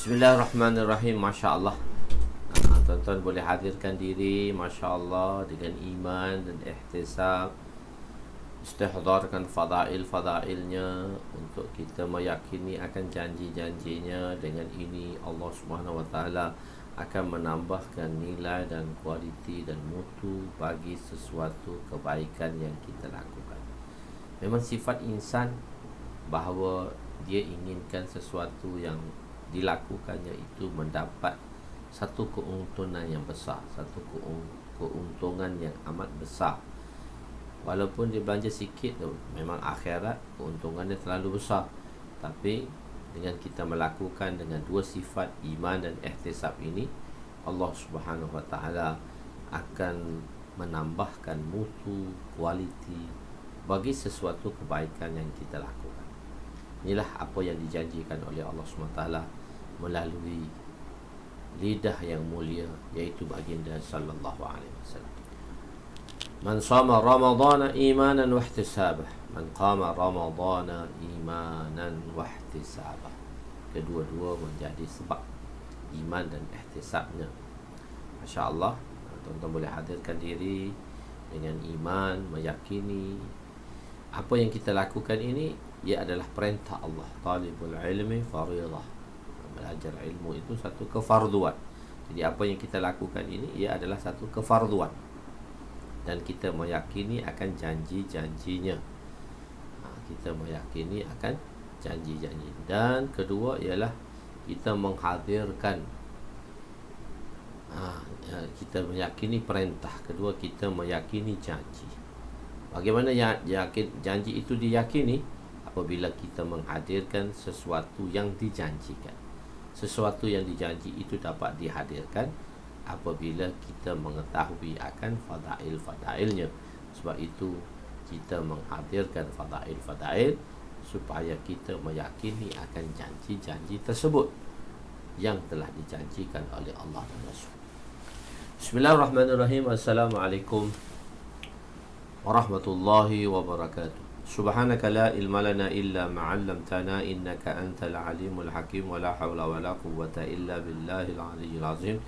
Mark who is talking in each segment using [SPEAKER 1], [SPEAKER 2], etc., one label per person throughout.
[SPEAKER 1] Bismillahirrahmanirrahim. Masya Allah. Tuan-tuan boleh hadirkan diri, Masya Allah, dengan iman dan ihtisab, istihdharkan fadail-fadailnya untuk kita meyakini akan janji-janjinya. Dengan ini Allah Subhanahu Wa Taala akan menambahkan nilai dan kualiti dan mutu bagi sesuatu kebaikan yang kita lakukan. Memang sifat insan bahawa dia inginkan sesuatu yang dilakukannya itu mendapat satu keuntungan yang besar, satu keuntungan yang amat besar. Walaupun dia belanja sikit tu, memang akhirat keuntungannya terlalu besar. Tapi dengan kita melakukan dengan dua sifat iman dan ihtisab ini, Allah Subhanahu Wa Taala akan menambahkan mutu, kualiti bagi sesuatu kebaikan yang kita lakukan. Inilah apa yang dijanjikan oleh Allah SWT melalui lidah yang mulia, yaitu baginda sallallahu alaihi wasallam. Man shama ramadhana imanan wa ihtisabah, man qama ramadhana imanan wa ihtisabah. Kedua-dua menjadi sebab iman dan ihtisabnya. Masya-Allah, tuan-tuan boleh hadirkan diri dengan iman, meyakini apa yang kita lakukan ini ia adalah perintah Allah. Talibul ilmi faridah. Belajar ilmu itu satu kefarduan. Jadi apa yang kita lakukan ini ia adalah satu kefarduan. Dan kita meyakini akan janji-janjinya. Kita meyakini akan janji-janji. Dan kedua ialah kita menghadirkan, kita meyakini perintah. Kedua, kita meyakini janji. Bagaimana janji itu diyakini? Apabila kita menghadirkan sesuatu yang dijanjikan. Sesuatu yang dijanji itu dapat dihadirkan apabila kita mengetahui akan fadail-fadailnya. Sebab itu kita menghadirkan fadail-fadail supaya kita meyakini akan janji-janji tersebut yang telah dijanjikan oleh Allah dan Rasul. Bismillahirrahmanirrahim. Assalamualaikum warahmatullahi wabarakatuh. Subhanaka la ilma lana illa ma 'allamtana innaka antal alimul hakim wa la hawla wa la quwwata illa billahil aliyyil azim.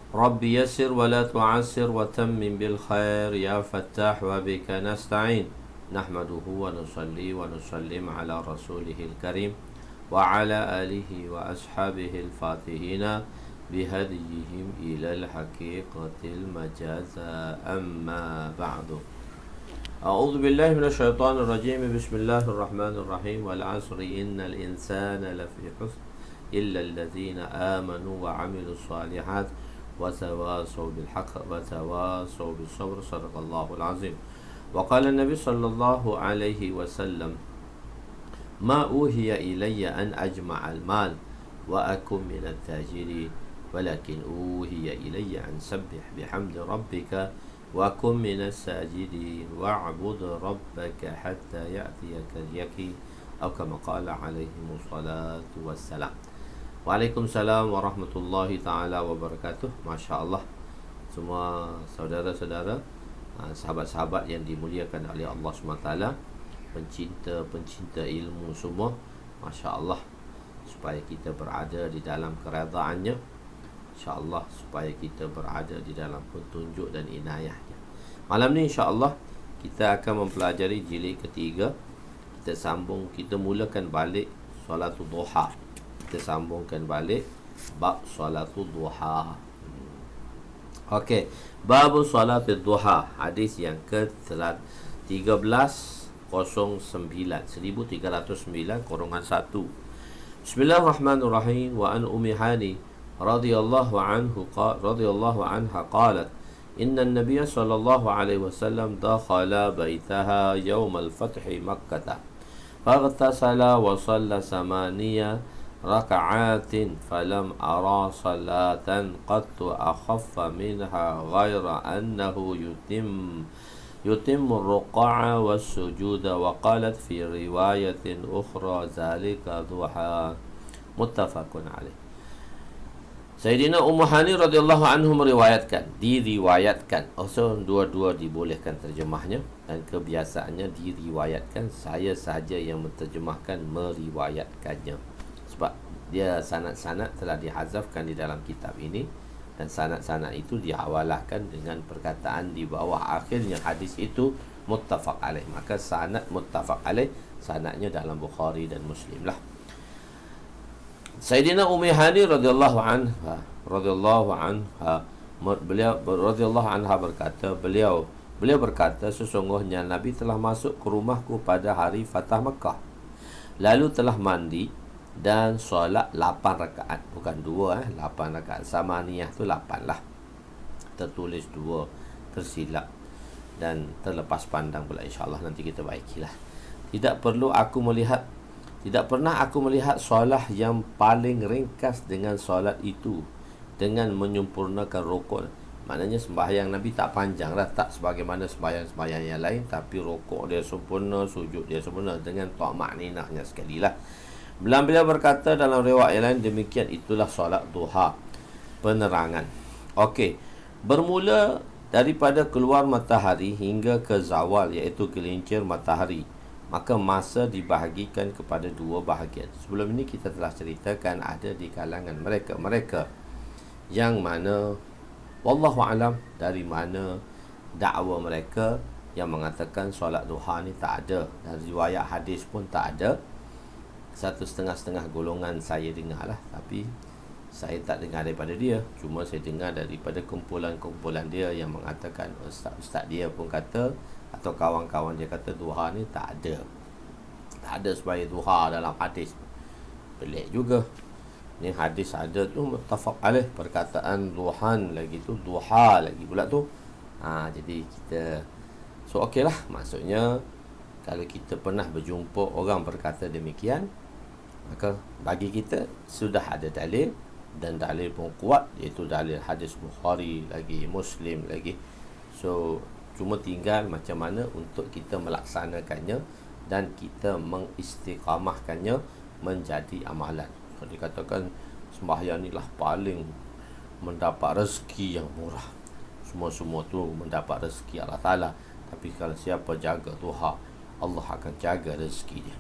[SPEAKER 1] Rabbi yassir wa la tu'assir wa tammim bil khair ya fattah wa bika nasta'in. Nahmaduhu wa nusalli wa nusallim ala rasulihil karim wa ala alihi wa ashabihil fatihina bihadiyihim ilal haqiqatil majaza amma ba'du. A'udzu billahi minasyaitonir rajim. Bismillahirrahmanirrahim. Wal 'asri innal insana lafi khusr illa allazina amanu wa 'amilus shalihat wa tawasaw bil haqq wa tawasaw bis sabr. Shadaqallahul azim. Wa qala an-nabi sallallahu alaihi wasallam, ma uhiya ilayya an ajma'al mal wa akum minat tajirin walakin uhiya ilayya an sabbih bihamdi rabbika wa kum minas sajidin wa'bud rabbaka hatta ya'tiyaka al-yaqin atau kama qala alaihi wassalatu wassalam. Waalaikumsalam warahmatullahi taala wabarakatuh. Masya-Allah, semua saudara-saudara, sahabat-sahabat yang dimuliakan oleh Allah SWT, pencinta ilmu semua, masya-Allah, supaya kita berada di dalam keredaannya, insya-Allah, supaya kita berada di dalam petunjuk dan inayahnya. Malam ni insya-Allah kita akan mempelajari jilid ketiga. Kita mulakan balik solatul duha. Kita sambungkan balik bab solatul duha. Okey, bab solatul duha, hadis yang ke-1309 Bismillahirrahmanirrahim. Wa an Ummi Hani radhiyallahu anha qalat inna an-nabiy sallallahu alaihi wasallam dakhala baitaha yawm al-fath Makkah faghtasala wa shalla samaniya raka'atin falam ara salatan qattu akhaffa minha ghayra annahu yutimmu ar-ruku'a was-sujuda wa qalat fi riwayatin ukhra zalika duha. Muttafaqun alaih. Sayyidina Ummu Hani radhiyallahu anhu diriwayatkan. Also dua-dua dibolehkan terjemahnya, dan kebiasaannya diriwayatkan. Saya sahaja yang menterjemahkan meriwayatkannya. Sebab dia sanad-sanad telah dihazafkan di dalam kitab ini, dan sanad-sanad itu diawalahkan dengan perkataan di bawah akhirnya hadis itu muttafaq alaih. Maka sanad muttafaq alaih, sanadnya dalam Bukhari dan Muslim lah. Sayyidina Ummi Hani radhiyallahu anha beliau berkata, sesungguhnya Nabi telah masuk ke rumahku pada hari Fatah Mekah, lalu telah mandi dan solat 8 rakaat, bukan 2, 8 rakaat. Samaniyah tu 8 lah, tertulis 2, tersilap dan terlepas pandang pula. InsyaAllah nanti kita baikilah. Tidak pernah aku melihat solat yang paling ringkas dengan solat itu, dengan menyempurnakan rukuk. Maknanya sembahyang Nabi tak panjang lah, tak sebagaimana sembahyang-sembahyang yang lain, tapi rukuk dia sempurna, sujud dia sempurna, dengan ta'makninahnya sekali lah. Beliau berkata dalam riwayat yang lain, demikian itulah solat duha, penerangan. Okey, bermula daripada keluar matahari hingga ke zawal, iaitu gelincir matahari, maka masa dibahagikan kepada 2 bahagian. Sebelum ini kita telah ceritakan ada di kalangan mereka yang mana wallahu alam dari mana dakwa mereka yang mengatakan solat duha ni tak ada, dan riwayat hadis pun tak ada. Satu setengah golongan saya dengar lah, tapi saya tak dengar daripada dia, cuma saya dengar daripada kumpulan-kumpulan dia yang mengatakan ustaz dia pun kata, atau kawan-kawan dia kata duha ni tak ada sebagai duha dalam hadis. Pelik juga. Ni hadis ada tu muttafaq alaih, perkataan duhan lagi tu, duha lagi pula tu. Jadi kita okeylah, maksudnya kalau kita pernah berjumpa orang berkata demikian, maka bagi kita sudah ada dalil, dan dalil pun kuat, iaitu dalil hadis Bukhari lagi, Muslim lagi. Cuma tinggal macam mana untuk kita melaksanakannya dan kita mengistiqamahkannya menjadi amalan. Kalau dikatakan sembahyang ni lah paling mendapat rezeki yang murah, semua tu mendapat rezeki Allah Ta'ala. Tapi kalau siapa jaga duha, Allah akan jaga rezeki dia.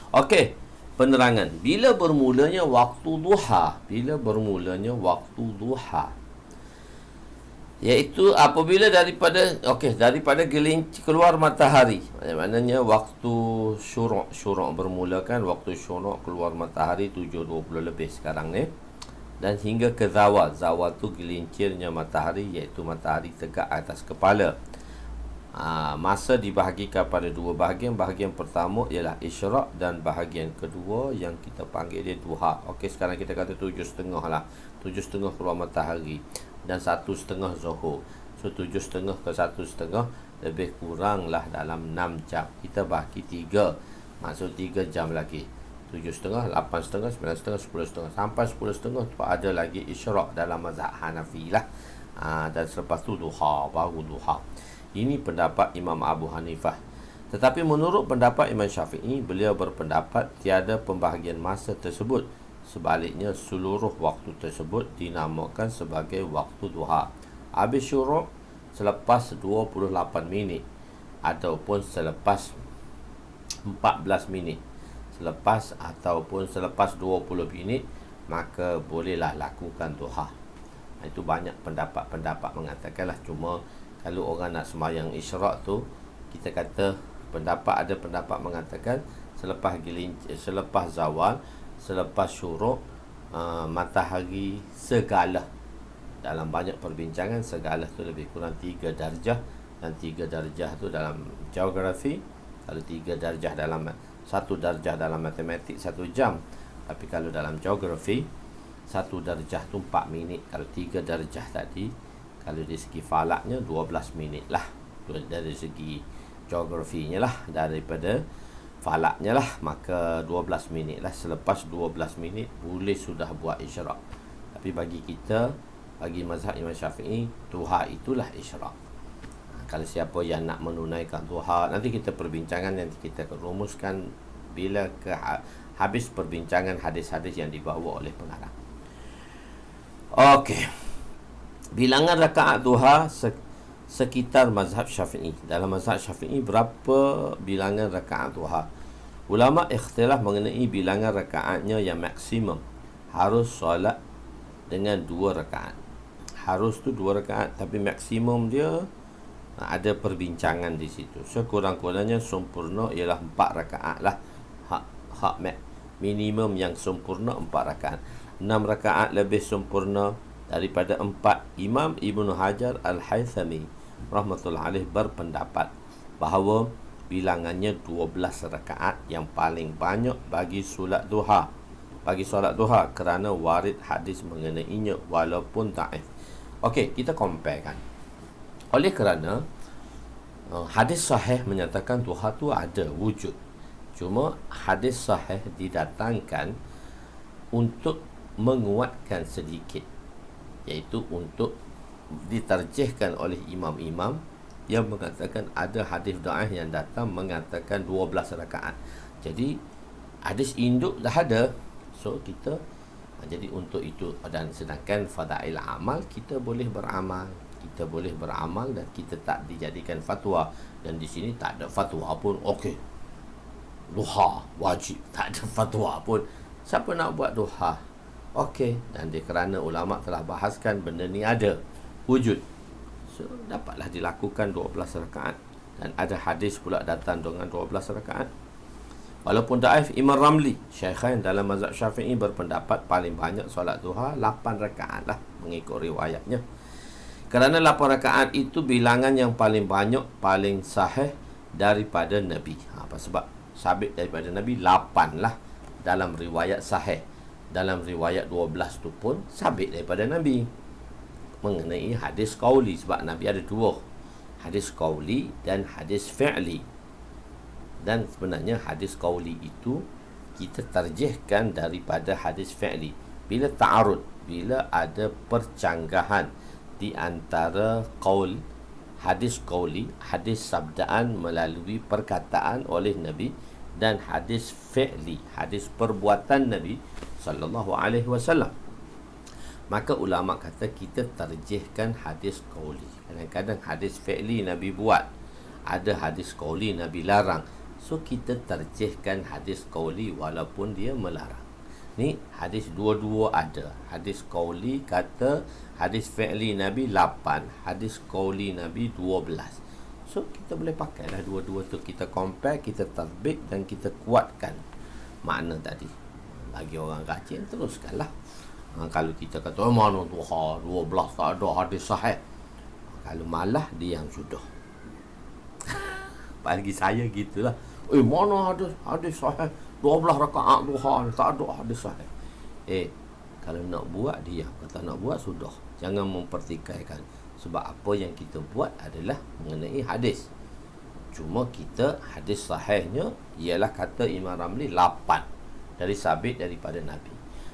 [SPEAKER 1] Okey, penerangan. Bila bermulanya waktu duha, iaitu apabila daripada gelincir keluar matahari. Maknanya waktu syuruk bermula kan, waktu syuruk keluar matahari 7.20 lebih sekarang ni, dan hingga ke zawal. Zawal tu gelincirnya matahari, iaitu matahari tegak atas kepala. Masa dibahagikan pada 2 bahagian. Bahagian pertama ialah isyraq, dan bahagian kedua yang kita panggil dia duha. Okey, sekarang kita kata 7.30 lah. 7.30 keluar matahari dan 1.30 zuhur. 7.30 ke 1.30 lebih kurang lah dalam 6 jam. Kita bahagi 3, maksud 3 jam lagi. 7.30, 8.30, 9.30, 10.30. Sampai 10.30 tu ada lagi isyraq dalam mazhab Hanafi lah. Dan selepas tu duha, baru duha. Ini pendapat Imam Abu Hanifah. Tetapi menurut pendapat Imam Syafi'i, beliau berpendapat tiada pembahagian masa tersebut. Sebaliknya, seluruh waktu tersebut dinamakan sebagai waktu duha. Habis syuruk selepas 28 minit ataupun selepas 14 minit. Selepas 20 minit, maka bolehlah lakukan duha. Itu banyak pendapat mengatakanlah. Cuma kalau orang nak sembahyang isyraq tu, kita kata ada pendapat mengatakan selepas zawal, selepas syuruk, matahari segala. Dalam banyak perbincangan, segala tu lebih kurang 3 darjah, dan 3 darjah tu dalam geografi. Kalau 3 darjah dalam 1 darjah dalam matematik 1 jam, tapi kalau dalam geografi 1 darjah tu 4 minit. Kalau 3 darjah tadi, kalau dari segi falaknya 12 minit lah. Dari segi geografinya lah, daripada falaknya lah, maka 12 minit lah. Selepas 12 minit boleh sudah buat isyraq. Tapi bagi kita, bagi mazhab Imam Syafi'i, duha itulah isyraq. Kalau siapa yang nak menunaikan duha, nanti kita perbincangan, nanti kita akan rumuskan bila habis perbincangan hadis-hadis yang dibawa oleh pengarang. Okey, bilangan rakaat duha sekitar mazhab Syafi'i. Dalam mazhab Syafi'i, berapa bilangan rakaat duha? Ulama ikhtilaf mengenai bilangan rakaatnya yang maksimum. Harus solat dengan 2 rakaat. Harus tu 2 rakaat, tapi maksimum dia ada perbincangan di situ. Sekurang-kurangnya sempurna ialah 4 rakaat lah. Hak minimum yang sempurna 4 rakaat. 6 rakaat lebih sempurna daripada 4. Imam Ibnu Hajar Al-Haythami rahmatullahi alaih berpendapat bahawa bilangannya 12 rakaat yang paling banyak bagi solat duha. Bagi solat duha kerana warid hadis mengenainya walaupun dhaif. Okey, kita comparekan. Oleh kerana hadis sahih menyatakan duha tu ada wujud. Cuma hadis sahih didatangkan untuk menguatkan sedikit, iaitu untuk diterjihkan oleh imam-imam yang mengatakan ada hadis dhaif yang datang mengatakan 12 rakaat. Jadi hadis induk dah ada. So kita jadi untuk itu, dan sedangkan fadail amal kita boleh beramal. Kita boleh beramal dan kita tak dijadikan fatwa. Dan di sini tak ada fatwa pun. Okey, duha wajib, tak ada fatwa pun. Siapa nak buat duha? Okey, dan kerana ulama telah bahaskan benda ni ada wujud, so dapatlah dilakukan 12 rakaat. Dan ada hadis pula datang dengan 12 rakaat. Walaupun dhaif, Imam Ramli Syaikhain dalam mazhab Syafi'i berpendapat paling banyak solat duha 8 rakaat lah mengikut riwayatnya. Kerana 8 rakaat itu bilangan yang paling banyak, paling sahih daripada Nabi. Apa sebab? Sabit daripada Nabi 8 lah dalam riwayat sahih. Dalam riwayat 12 tu pun sabit daripada Nabi mengenai hadis qauli, sebab Nabi ada 2, hadis qauli dan hadis fi'li. Dan sebenarnya hadis qauli itu kita tarjihkan daripada hadis fi'li bila ta'arud, bila ada percanggahan di antara qaul, hadis qauli, hadis sabdaan melalui perkataan oleh Nabi, dan hadis fi'li, hadis perbuatan Nabi sallallahu alaihi wasallam. Maka ulama kata kita tarjihkan hadis qauli. Kadang-kadang hadis fi'li Nabi buat, ada hadis qauli Nabi larang. So kita tarjihkan hadis qauli walaupun dia melarang. Ni hadis dua-dua ada. Hadis qauli kata hadis fi'li Nabi 8, hadis qauli Nabi 12. So kita boleh pakailah dua-dua tu, kita compare, kita tatbik dan kita kuatkan makna tadi. Bagi orang rajin teruskanlah. Kalau kita kata mana duha 12 tak ada hadis sahih, kalau malah diam sudah. Bagi saya gitulah. Mana ada hadis sahih 12 rakaat duha, tak ada hadis sahih. Kalau nak buat diam, kata nak buat sudah. Jangan mempertikaikan. Sebab apa yang kita buat adalah mengenai hadis. Cuma kita hadis sahihnya ialah kata Imam Ramli 8 dari sabit daripada Nabi.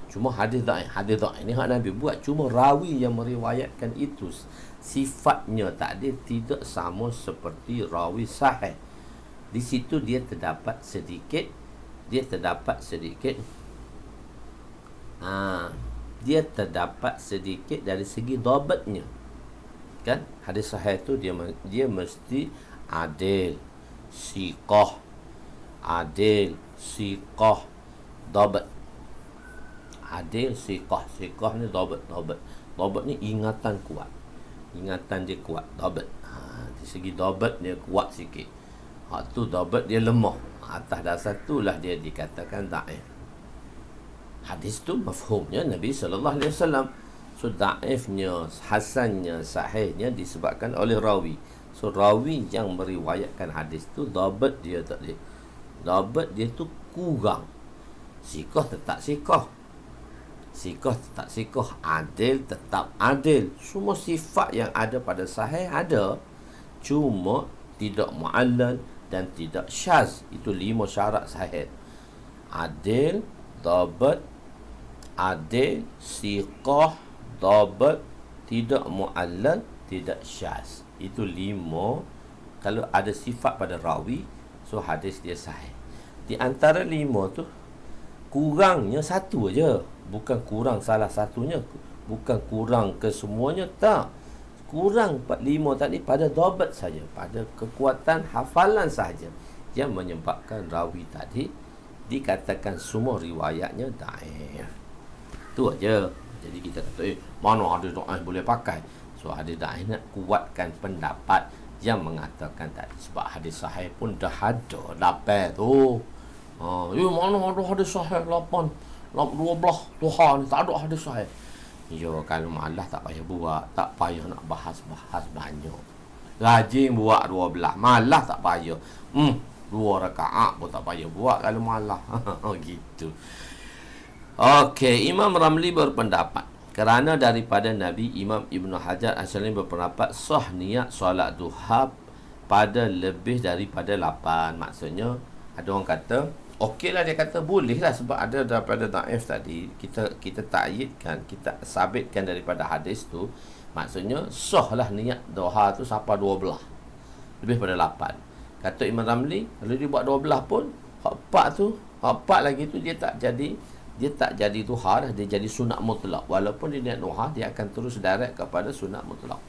[SPEAKER 1] Cuma hadis dhaif ni hak Nabi buat, cuma rawi yang meriwayatkan itu sifatnya tidak sama seperti rawi sahih. Di situ dia terdapat sedikit dia terdapat sedikit dari segi dhabatnya. Kan hadis sahih tu dia mesti adil, siqah, dhabat. Adil, siqah ni dhabat ni ingatan kuat, ingatan dia kuat, dhabat. Di segi dhabat dia kuat sikit, hak tu dhabat dia lemah. Atas dasar itulah dia dikatakan dhaif. Hadis tu mafhumnya Nabi sallallahu alaihi wasallam. So dhaifnya, hasannya, sahihnya disebabkan oleh rawi. So rawi yang meriwayatkan hadis tu dhabat dia tak dia. Dhabat dia tu kurang. Siqah tetap siqah. Siqah tetap siqah, adil tetap adil. Semua sifat yang ada pada sahih ada, cuma tidak mu'allal dan tidak syaz. Itu 5 syarat sahih. Adil, dhabat, adil, siqah, dhabat, tidak mu'allal, tidak syaz. Itu 5. Kalau ada sifat pada rawi, so hadis dia sahih. Di antara 5 tu kurangnya satu aja. Bukan kurang salah satunya, bukan kurang ke semuanya, tak. Kurang 5 tadi pada dhabat saja, pada kekuatan hafalan saja, yang menyebabkan rawi tadi dikatakan semua riwayatnya daif. Tu aja. Jadi kita kata mana hadis daif boleh pakai. So hadis daif nak kuatkan pendapat yang mengatakan tadi. Sebab hadis sahih pun dah ada 8 tu. Mana ada hadis sahih 8 12 Tuhan tak ada hadis sahih. Kalau malas tak payah buat, tak payah nak bahas banyak. Rajin buat 12, malas tak payah. 2 rakaat pun tak payah buat kalau malas. Gitu. Okey, Imam Ramli berpendapat kerana daripada Nabi, Imam Ibn Hajar Asqalani berpendapat sah niat solat duha pada lebih daripada 8. Maksudnya ada orang kata okeylah, dia kata bolehlah sebab ada daripada daif tadi, kita takyidkan, kita sabitkan daripada hadis tu. Maksudnya sahlah niat duha tu sampai 12 lebih pada 8. Kata Imam Ramli, kalau dia buat 12 pun hak 4 lagi tu dia tak jadi duha dah, dia jadi sunat mutlak. Walaupun dia niat duha, dia akan terus direct kepada sunat mutlak.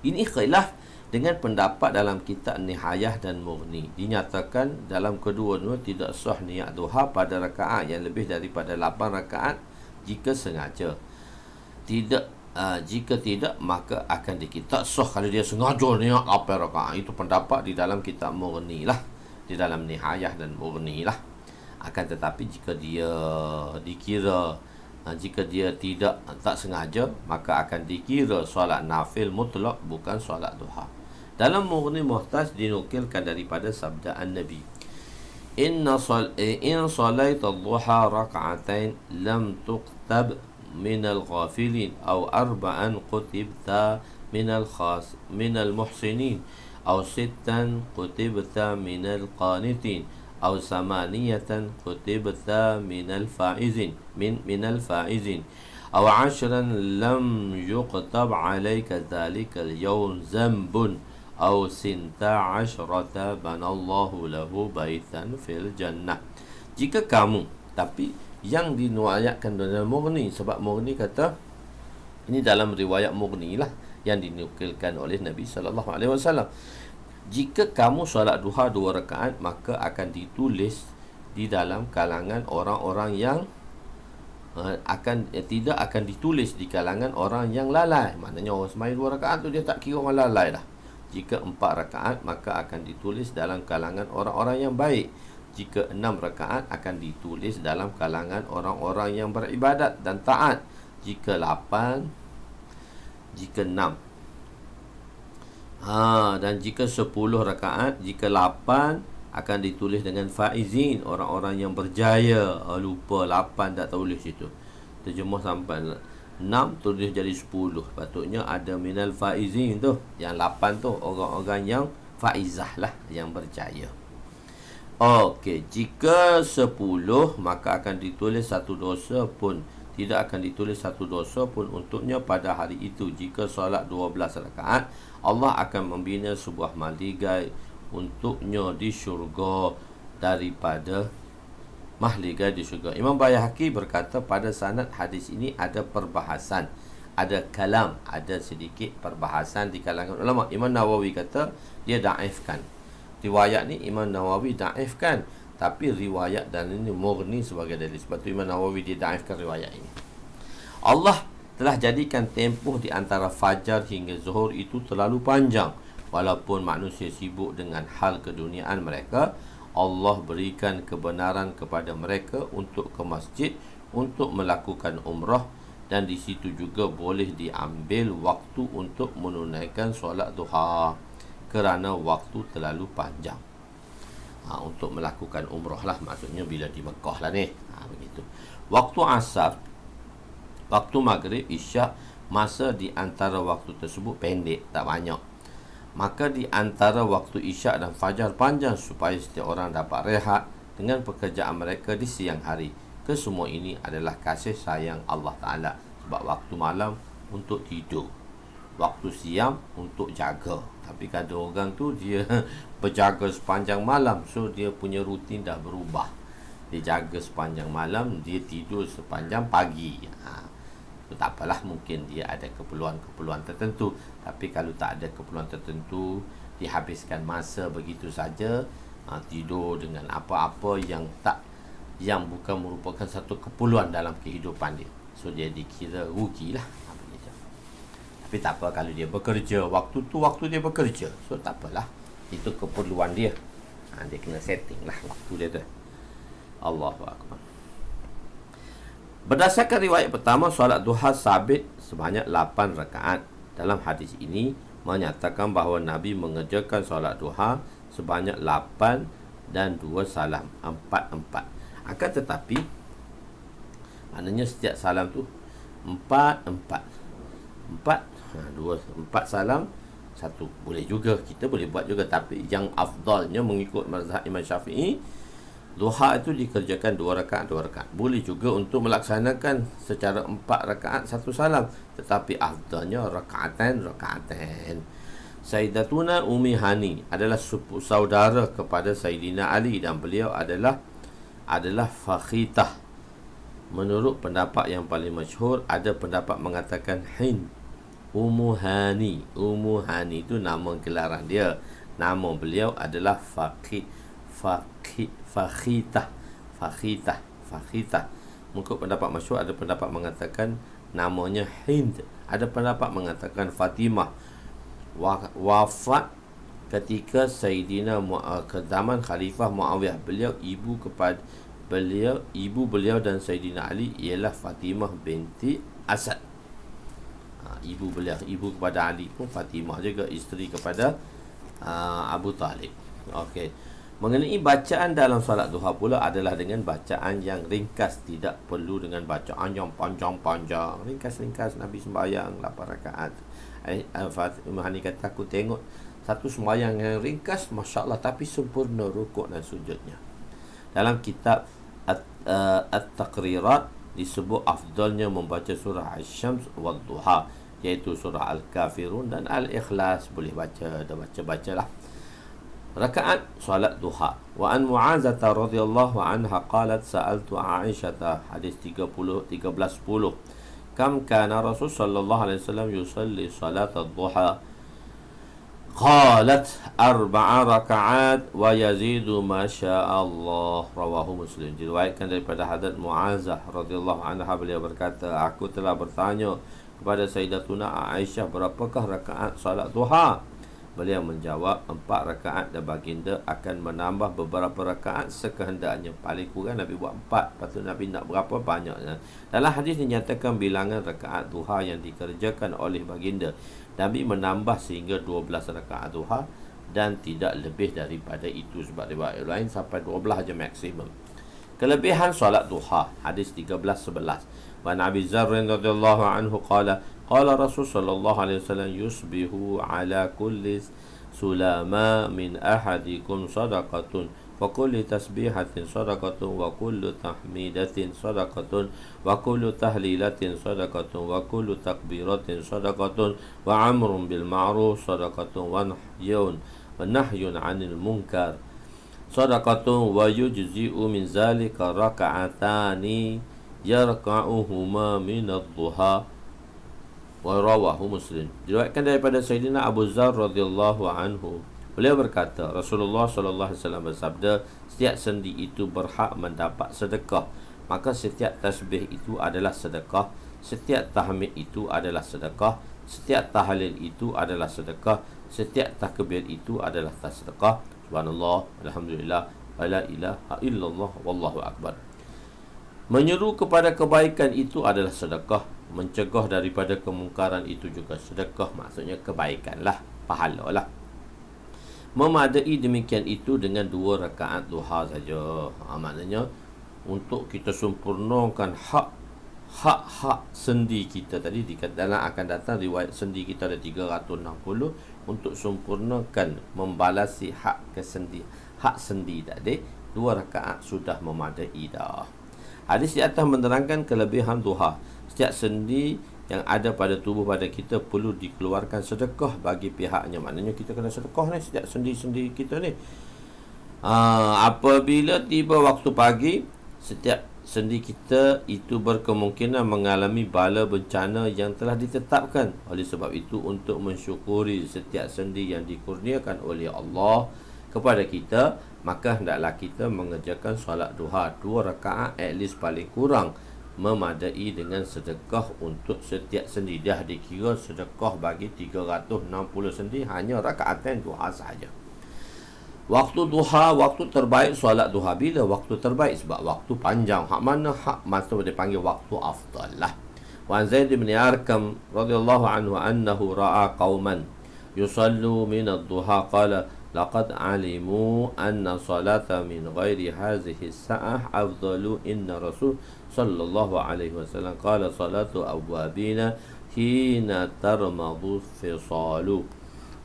[SPEAKER 1] Ini khilaf dengan pendapat dalam kitab Nihayah dan Mughni. Dinyatakan dalam kedua-dua tidak sah niat duha pada rakaat yang lebih daripada 8 rakaat jika sengaja. Jika tidak, maka akan dikita sah kalau dia sengaja niat 8 rakaat. Itu pendapat di dalam kitab Mughni lah, di dalam Nihayah dan Mughni lah. Akan tetapi jika dia dikira, jika dia tak sengaja, maka akan dikira solat nafil mutlak, bukan solat duha. Dalam Mughni Muhtaj dinukilkan daripada sabda An-Nabi, in salaita duha rak'atain lam tuqtab min al-ghafilin aw arba'an qutibta min al-muhsinin aw sittan qutibta min al-qanitin aw samaniyatan qutibta min al-faizin aw 'ashran lam yuqtab 'alayka dhalika al-yawm dhanbun aw sinta 'ashrata banallahu lahu baitan fil jannah. Jika kamu, tapi yang dinuayatkan dalam Mughni, sebab Mughni kata ini dalam riwayat Mughni lah yang dinukilkan oleh Nabi SAW. Jika kamu solat duha 2 rakaat, maka akan ditulis di dalam kalangan orang-orang yang tidak akan ditulis di kalangan orang yang lalai. Maknanya orang sembahyang 2 rakaat tu dia tak kira orang lalai dah. Jika 4 rakaat, maka akan ditulis dalam kalangan orang-orang yang baik. Jika 6 rakaat, akan ditulis dalam kalangan orang-orang yang beribadat dan taat. Jika 6 dan jika 10 rakaat, jika 8 akan ditulis dengan faizin, orang-orang yang berjaya. Lupa 8 tak tulis situ, terjemah sampai 6 tulis jadi 10. Patutnya ada minal faizin tu. Yang 8 tu orang-orang yang faizah lah, yang berjaya. Okey, jika 10, maka akan ditulis satu dosa pun, tidak akan ditulis satu dosa pun untuknya pada hari itu. Jika solat 12 rakaat, Allah akan membina sebuah mahligai untuknya di syurga daripada mahligai di syurga. Imam Bayhaqi berkata pada sanad hadis ini ada perbahasan, ada kalam, ada sedikit perbahasan di kalangan ulama. Imam Nawawi kata dia daifkan riwayat ni. Imam Nawawi daifkan, tapi riwayat dan ini Mughni sebagai dalil. Sebab tu Imam Nawawi dia daifkan riwayat ini. Allah telah jadikan tempoh di antara fajar hingga zuhur itu terlalu panjang. Walaupun manusia sibuk dengan hal keduniaan mereka, Allah berikan kebenaran kepada mereka untuk ke masjid untuk melakukan umrah, dan di situ juga boleh diambil waktu untuk menunaikan solat duha kerana waktu terlalu panjang. Untuk melakukan umrah lah, maksudnya bila di Mekah lah ni. Begitu. Waktu asar, waktu maghrib, isyak, masa di antara waktu tersebut pendek, tak banyak. Maka di antara waktu isyak dan fajar panjang supaya setiap orang dapat rehat dengan pekerjaan mereka di siang hari. Kesemua ini adalah kasih sayang Allah Ta'ala. Sebab waktu malam untuk tidur, waktu siang untuk jaga. Tapi kan ada orang tu dia berjaga sepanjang malam, so dia punya rutin dah berubah. Dia jaga sepanjang malam, dia tidur sepanjang pagi. Tak apalah, mungkin dia ada keperluan-keperluan tertentu. Tapi kalau tak ada keperluan tertentu, dihabiskan masa begitu saja, Tidur dengan apa-apa yang bukan merupakan satu keperluan dalam kehidupan dia. So dia dikira rugilah. Tapi tak apa kalau dia bekerja, waktu dia bekerja. So tak apalah. Itu keperluan dia. Dia kena setting lah waktu dia tu. Allahu Akbar. Berdasarkan riwayat pertama, solat duha sabit sebanyak 8 rakaat. Dalam hadis ini menyatakan bahawa Nabi mengerjakan solat duha sebanyak 8 dan 2 salam, 4. Akan tetapi maknanya setiap salam tu 4 salam 1. Boleh juga, kita boleh buat juga, tapi yang afdalnya mengikut mazhab Imam Syafi'i, duha itu dikerjakan 2 rakaat. Boleh juga untuk melaksanakan secara 4 rakaat 1 salam, tetapi afdalnya rakaatain. Sayyidatuna Ummi Hani adalah sepupu saudara kepada Sayyidina Ali, dan beliau adalah fakhitah. Menurut pendapat yang paling masyhur, ada pendapat mengatakan Hind. Ummu Hani itu nama gelaran dia. Nama beliau adalah Fakhitah. Mengikut pendapat masyhur, ada pendapat mengatakan namanya Hind. Ada pendapat mengatakan Fatimah. Wafat ketika Sayyidina ke zaman Khalifah Muawiyah. Ibu beliau dan Sayyidina Ali ialah Fatimah binti Asad. Ibu kepada Ali pun Fatimah juga, isteri kepada Abu Talib. Okey. Mengenai bacaan dalam solat duha pula adalah dengan bacaan yang ringkas, tidak perlu dengan bacaan yang panjang-panjang. Ringkas-ringkas. Nabi sembahyang 8 rakaat. Fatimah ni kata, aku tengok satu sembahyang yang ringkas, masya-Allah, tapi sempurna rukuk dan sujudnya. Dalam kitab At-Taqrirat disebut afdalnya membaca surah Asy-Syams wad Duha, iaitu surah Al-Kafirun dan Al-Ikhlas. Boleh baca, dah bacalah. Rakaat solat duha. Wa an Mu'azah radhiyallahu anha qalat sa'altu Aisyah, hadis 1310. Kam kana Rasul sallallahu alaihi wasallam yusalli salat ad-duha? Qalat 4 rakaat wa yazidu ma Allah. Rawahu Muslim. Diriwayatkan daripada Hadrat Mu'azah radhiyallahu anha, beliau berkata, aku telah bertanya kepada Sayyidatuna Aisyah, berapakah rakaat solat duha? Beliau menjawab, 4 rakaat, dan baginda akan menambah beberapa rakaat sekehendaknya. Paling kurang Nabi buat 4, lepas tu Nabi nak berapa banyaknya. Dalam hadis dinyatakan bilangan rakaat duha yang dikerjakan oleh baginda. Nabi menambah sehingga 12 rakaat duha dan tidak lebih daripada itu, sebab riwayat lain sampai 12 je maksimum. Kelebihan solat duha, hadis 1311. Wa Nabi Zarr radhiyallahu anhu qala Rasul sallallahu alaihi wasallam yusbihu ala kulli sulama min ahadikum sadaqatun wa kulli tasbihatin sadaqatun wa kullu tahmidatin sadaqatun wa kullu tahlilatin sadaqatun wa kullu takbiratin sadaqatun wa amrun bil ma'ruf sadaqatun wa nahyun 'anil munkar sadaqatun wa yujzi'u min zalika raka'atani yarka'uhuma min ad-duha. Wa rawahu Muslim. Diriwayatkan daripada Sayyidina Abu Zarr radhiyallahu anhu, beliau berkata, Rasulullah sallallahu alaihi wasallam bersabda, setiap sendi itu berhak mendapat sedekah, maka setiap tasbih itu adalah sedekah, setiap tahmid itu adalah sedekah, setiap tahlil itu adalah sedekah, setiap takbir itu adalah sedekah. Subhanallah, alhamdulillah, la ilaha illallah, wallahu akbar. Menyeru kepada kebaikan itu adalah sedekah. Mencegah daripada kemungkaran itu juga sedekah. Maksudnya kebaikan lah, pahala lah. Memadai demikian itu dengan 2 rakaat duha saja. Maknanya untuk kita sempurnakan hak sendi kita. Tadi dalam akan datang riwayat sendi kita ada 360. Untuk sempurnakan membalasi hak sendi tadi, 2 rakaat sudah memadai dah. Hadis di atas menerangkan kelebihan duha. Setiap sendi yang ada pada tubuh pada kita perlu dikeluarkan sedekah bagi pihaknya. Maknanya kita kena sedekah ni, setiap sendi-sendi kita ni. Apabila tiba waktu pagi, setiap sendi kita itu berkemungkinan mengalami bala bencana yang telah ditetapkan. Oleh sebab itu, untuk mensyukuri setiap sendi yang dikurniakan oleh Allah kepada kita, maka hendaklah kita mengerjakan solat duha 2 rakaat at least paling kurang, memadai dengan sedekah untuk setiap sendi. Dah dikira sedekah bagi 360 sendi hanya rakaatain duha sahaja. Waktu duha, waktu terbaik solat duha bila? Waktu terbaik sebab waktu panjang. Hak mana? Hak masa dia panggil waktu afdal lah. Wa Zaid bin Arqam radhiyallahu anhu annahu ra'a qauman yusallu min ad-duha qala laqad alimu anna salata min ghairi hadhihi as-sa'ah afdalu inna rasul sallallahu alaihi wasallam qala salatu awwabina hina tarmadu fisalu.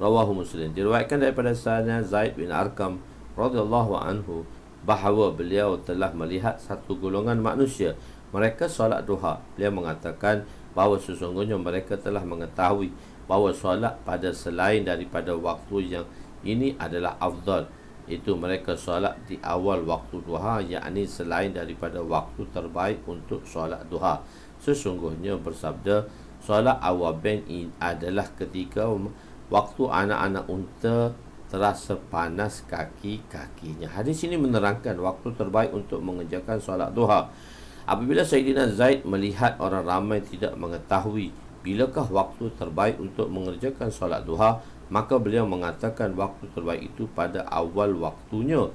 [SPEAKER 1] Rawahu Muslim. Diriwayatkan daripada sana Zaid bin Arqam radhiyallahu anhu bahawa beliau telah melihat satu golongan manusia mereka solat duha. Beliau mengatakan bahawa sesungguhnya mereka telah mengetahui bahawa solat pada selain daripada waktu yang ini adalah afdal, itu mereka solat di awal waktu duha, yakni selain daripada waktu terbaik untuk solat duha. Sesungguhnya bersabda, solat awabain adalah ketika waktu anak-anak unta terasa panas kaki-kakinya. Hadis ini menerangkan waktu terbaik untuk mengerjakan solat duha. Apabila Sayyidina Zaid melihat orang ramai tidak mengetahui bilakah waktu terbaik untuk mengerjakan solat duha, maka beliau mengatakan waktu terbaik itu pada awal waktunya,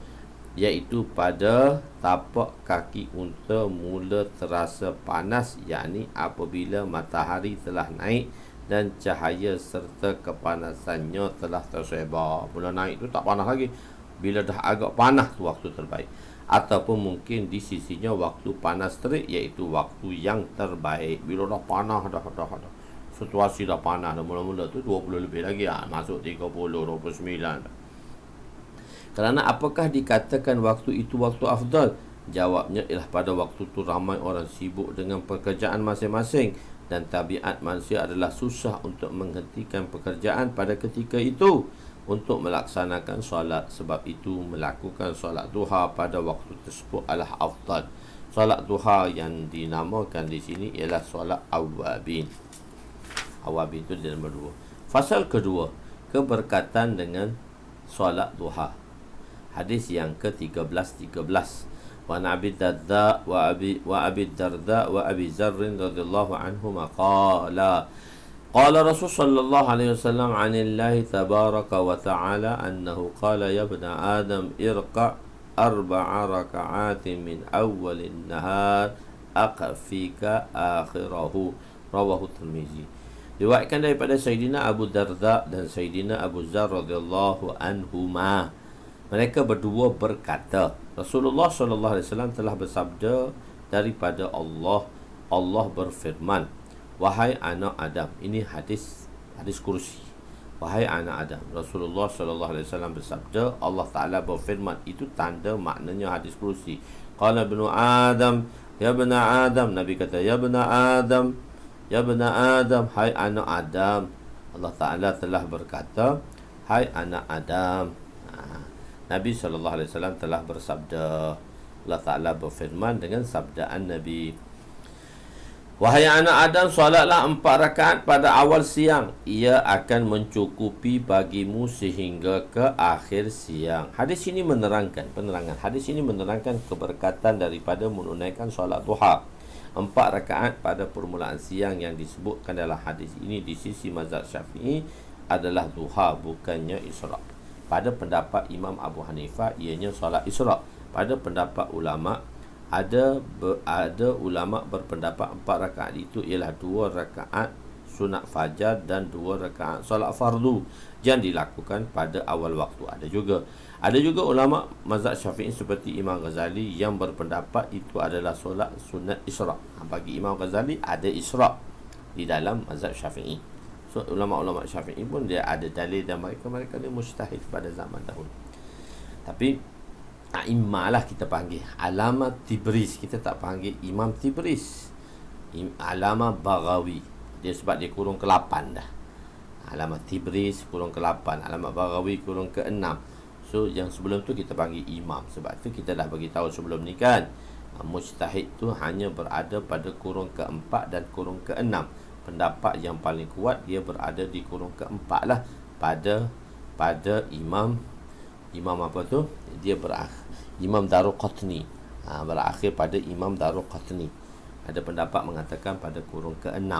[SPEAKER 1] iaitu pada tapak kaki unta mula terasa panas, yakni apabila matahari telah naik dan cahaya serta kepanasannya telah tersebar. Mula naik tu tak panas lagi. Bila dah agak panas tu waktu terbaik. Ataupun mungkin di sisinya waktu panas terik, iaitu waktu yang terbaik. Bila dah panas dah situasi dah panas dah, mula-mula tu 20 lebih lagi masuk 30, 29. Kerana apakah dikatakan waktu itu waktu afdal? Jawabnya ialah pada waktu tu ramai orang sibuk dengan pekerjaan masing-masing dan tabiat manusia adalah susah untuk menghentikan pekerjaan pada ketika itu untuk melaksanakan solat. Sebab itu melakukan solat duha pada waktu tersebut adalah afdal. Solat duha yang dinamakan di sini ialah solat awabin. Awabin itu dia nombor 2. Fasal kedua, keberkatan dengan solat duha. Hadis yang ke-13. Wa Abi Darda wa Abi Darda wa Abi Zarr radhiyallahu anhuma qala Rasul sallallahu alaihi wasallam 'anillahi tabaraka wa ta'ala annahu qala ya ibna Adam irqa' 4 raka'atin min awwalin nahar aqfika akhirahu. Rawahu Tirmizi. Diriwayatkan daripada Sayyidina Abu Darda dan Sayyidina Abu Zarr radhiyallahu anhuma. Mereka berdua berkata, Rasulullah sallallahu alaihi wasallam telah bersabda daripada Allah. Allah berfirman, wahai anak Adam. Ini hadis kursi. Wahai anak Adam. Rasulullah sallallahu alaihi wasallam bersabda, Allah Taala berfirman. Itu tanda maknanya hadis kursi. Qala ibnu Adam, ya ibna Adam. Nabi kata, ya ibna Adam, ya ibna Adam, hai anak Adam. Allah Taala telah berkata, hai anak Adam. Nabi SAW telah bersabda. Allah Ta'ala berfirman dengan sabdaan Nabi, wahai anak Adam, solatlah 4 rakaat pada awal siang. Ia akan mencukupi bagimu sehingga ke akhir siang. Hadis ini menerangkan, hadis ini menerangkan keberkatan daripada menunaikan solat duha 4 rakaat pada permulaan siang yang disebutkan dalam hadis ini di sisi mazhab Syafi'i adalah duha, bukannya isra'. Pada pendapat Imam Abu Hanifah ianya solat isra'. Pada pendapat ulama ada ulama berpendapat 4 rakaat itu ialah 2 rakaat sunat fajar dan 2 rakaat solat fardu yang dilakukan pada awal waktu. Ada juga ulama mazhab Syafi'i seperti Imam Ghazali yang berpendapat itu adalah solat sunat isra'. Bagi Imam Ghazali ada isra' di dalam mazhab Syafi'i. So, ulama-ulama Syafi'i pun dia ada dalil dan mereka dia mujtahid pada zaman dahulu. Tapi a'immah lah kita panggil. Alama Tibris, kita tak panggil Imam Tibris. Alama Baghawi. Dia sebab dia kurung ke-8 dah. Alama Tibris kurung ke-8, alama Baghawi kurung ke-6. So yang sebelum tu kita panggil imam. Sebab tu kita dah bagi tahu sebelum ni kan, mujtahid tu hanya berada pada kurung ke-4 dan kurung ke-6. Pendapat yang paling kuat dia berada di kurung ke-4 lah pada imam Imam apa tu? Dia berakhir Imam Daruqutni. Berakhir pada Imam Daruqutni. Ada pendapat mengatakan pada kurung ke-6.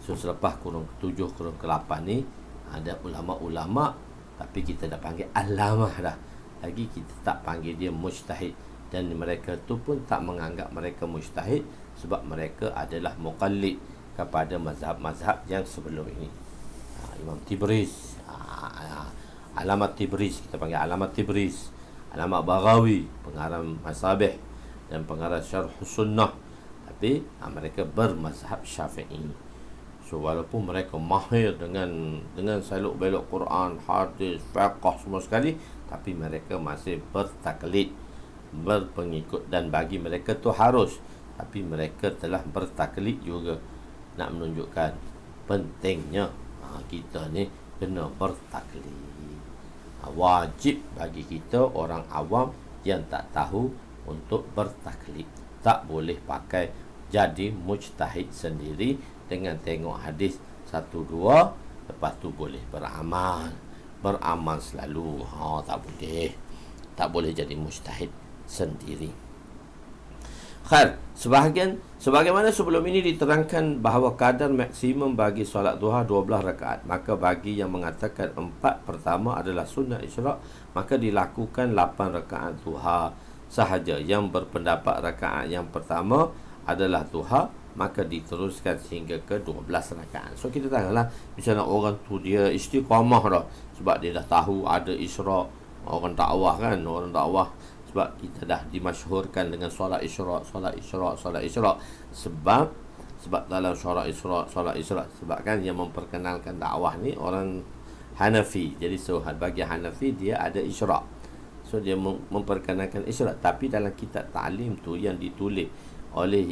[SPEAKER 1] So selepas kurung ke-7, kurung ke-8 ni ada ulama-ulama, tapi kita dah panggil alamah dah. Lagi kita tak panggil dia mujtahid, dan mereka tu pun tak menganggap mereka mujtahid sebab mereka adalah muqallid kepada mazhab-mazhab yang sebelum ini. Imam Tibriz, Alamat Tibriz, kita panggil Alamat Tibriz, Alamat Baghawi, pengarang Masabih dan pengarang Syarh Sunnah, tapi mereka bermazhab Syafi'i. So walaupun mereka mahir dengan seluk belok Quran, hadis, fiqh semua sekali, tapi mereka masih bertaklid, berpengikut, dan bagi mereka tu harus, tapi mereka telah bertaklid juga. Nak menunjukkan pentingnya kita ni kena bertaklid. Wajib bagi kita orang awam yang tak tahu untuk bertaklid. Tak boleh pakai jadi mujtahid sendiri dengan tengok hadis 1-2 lepas tu boleh beramal selalu. Tak boleh jadi mujtahid sendiri. Khair, sebagaimana sebelum ini diterangkan bahawa kadar maksimum bagi solat duha 12 rakaat, maka bagi yang mengatakan 4 pertama adalah sunnah isyraq, maka dilakukan 8 rakaat duha sahaja. Yang berpendapat rakaat yang pertama adalah duha, maka diteruskan sehingga ke 12 rakaat. So kita tengoklah, misalnya orang tu dia istiqamah dah, sebab dia dah tahu ada isyraq. Orang dakwah kan, sebab kita dah dimasyhurkan dengan solat isyraq. Sebab dalam solat isyraq, sebab kan yang memperkenalkan dakwah ni orang Hanafi. Jadi bagi Hanafi dia ada isyraq. So dia memperkenalkan isyraq, tapi dalam kitab ta'lim tu yang ditulis oleh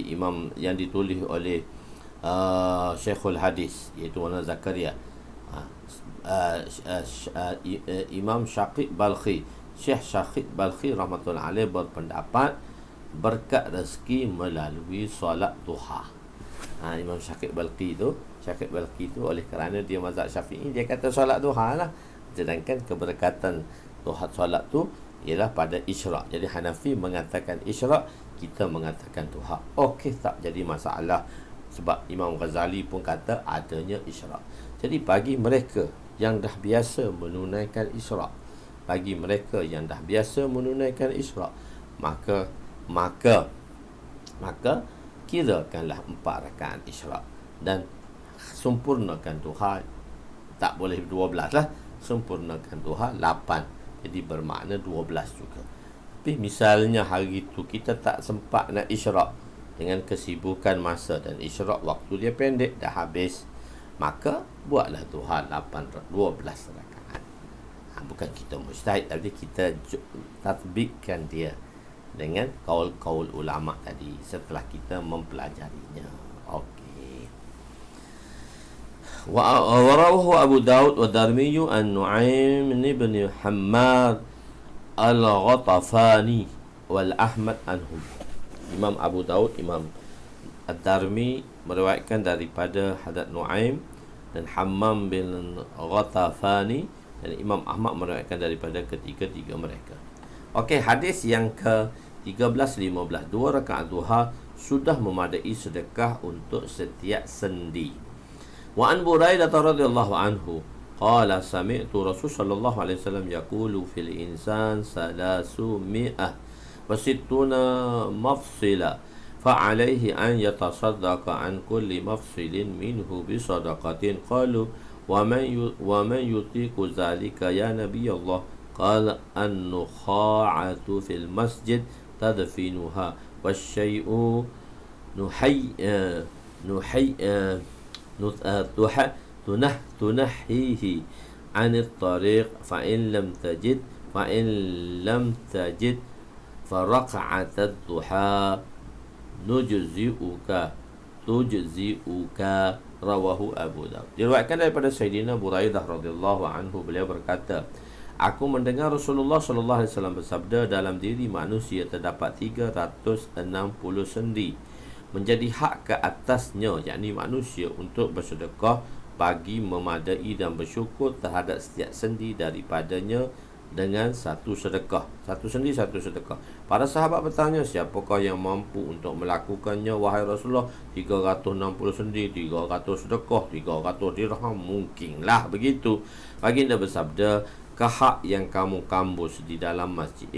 [SPEAKER 1] Syekhul Hadis, iaitu Maulana Zakaria, Imam Syaqib Balkhi, Syekh Syaqib Balkhi rahmatullahi alaih berpendapat berkat rezeki melalui solat duha. Imam Syaqib Balkhi tu oleh kerana dia mazhab Syafi'i, dia kata solat duha lah, sedangkan keberkatan duha solat tu ialah pada isyraq. Jadi Hanafi mengatakan isyraq, kita mengatakan duha. Okey, tak jadi masalah, sebab Imam Ghazali pun kata adanya isyraq. Jadi bagi mereka yang dah biasa menunaikan isyraq, maka kirakanlah 4 rakaat isyraq dan sempurnakan duha. Tak boleh 12 lah, sempurnakan duha 8, jadi bermakna 12 juga. Tapi misalnya hari tu kita tak sempat nak isyraq dengan kesibukan masa, dan isyraq waktu dia pendek, dah habis, maka buatlah duha 12 rakaat. Bukan kita mujtahid, tapi kita tatbikkan dia dengan kaul-kaul ulama tadi setelah kita mempelajarinya. Okey. Wa rawahu Abu Daud wa Darmi an Nu'aim ibn Hammad al-Ghatafani wal Ahmad anhum. Imam Abu Daud, Imam Ad-Darmi meriwayatkan daripada Hadrat Nu'aim dan Hammam bin Ghatafani, dan Imam Ahmad meriwayatkan daripada ketiga-tiga mereka. Okey, hadis yang ke-13-15, 2 rakaat duha sudah memadai sedekah untuk setiap sendi. Wa an Buraidah radhiyallahu anhu qala sami'tu Rasul sallallahu alaihi wasallam yaqulu fil insan 300 wa sittuna mafsila fa'alaihi an yatasaddaqa an kulli mafsilin minhu bi sadaqatin. Qalu wa man yutiqu zalika ya nabiy Allah? Qala an-nukha'atu fil masjid tadfinuha wasyai'u tunahhihi 'anil tariq fa in lam tajid fa raq'atat duha tujzi'uka rawahu Abu Daud. Diriwayatkan daripada Sayyidina Buraidah radhiyallahu anhu, beliau berkata, aku mendengar Rasulullah sallallahu alaihi wasallam bersabda, dalam diri manusia terdapat 360 sendi, menjadi hak ke atasnya, yakni manusia, untuk bersedekah bagi memadai dan bersyukur terhadap setiap sendi daripadanya dengan satu sedekah. Satu sendi, satu sedekah. Para sahabat bertanya, siapakah yang mampu untuk melakukannya, wahai Rasulullah? 360 sendi, 300 sedekah, 300 dirham. Mungkinlah begitu. Baginda bersabda, kahak yang kamu kambus di dalam masjid.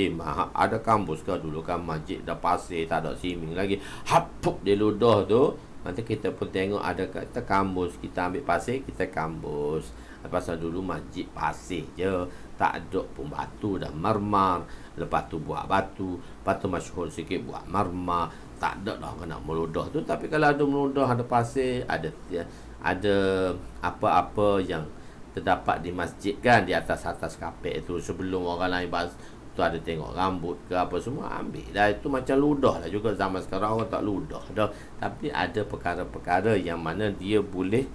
[SPEAKER 1] Ada kambus ke? Dulu kan masjid dah pasir, tak ada siming lagi. Hapuk dia ludah tu. Nanti kita pun tengok ada kata kambus. Kita ambil pasir, kita kambus. Pasal dulu masjid pasir je, tak ada pun batu dah, marmar. Lepas tu buat batu. Lepas tu masyhur sikit buat marmar. Tak ada dah kena meludah tu. Tapi kalau ada meludah, ada pasir, ada apa-apa yang terdapat di masjid kan, di atas kapek tu, sebelum orang lain tu ada tengok rambut ke apa semua, ambil dah. Itu macam ludah lah juga. Zaman sekarang orang tak ludah dah. Tapi ada perkara-perkara yang mana dia boleh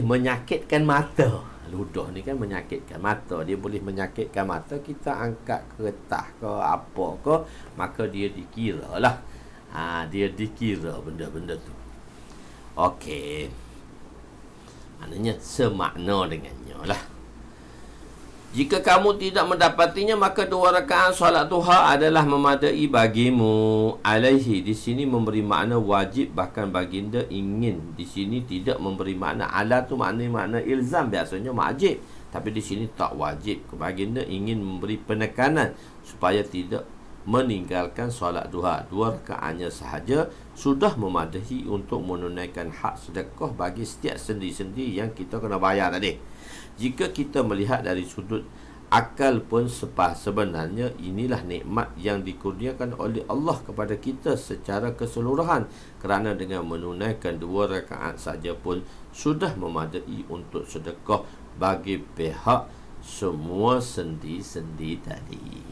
[SPEAKER 1] menyakitkan mata. Ludah ni kan menyakitkan mata. Dia boleh menyakitkan mata. Kita angkat kertas ke apa ke, maka dia dikira lah. Dia dikira benda-benda tu. Okey, maknanya semakna dengannya lah. Jika kamu tidak mendapatinya, maka 2 rakaat solat duha adalah memadai bagimu. Alaihi di sini memberi makna wajib, bahkan baginda ingin di sini tidak memberi makna ala tu makna ilzam, biasanya wajib, tapi di sini tak wajib. Baginda ingin memberi penekanan supaya tidak meninggalkan solat duha. 2 rakaatnya sahaja sudah memadai untuk menunaikan hak sedekah bagi setiap sendi-sendi yang kita kena bayar tadi. Jika kita melihat dari sudut akal pun, sebenarnya inilah nikmat yang dikurniakan oleh Allah kepada kita secara keseluruhan, kerana dengan menunaikan 2 rakaat saja pun sudah memadai untuk sedekah bagi pihak semua sendi-sendi tadi.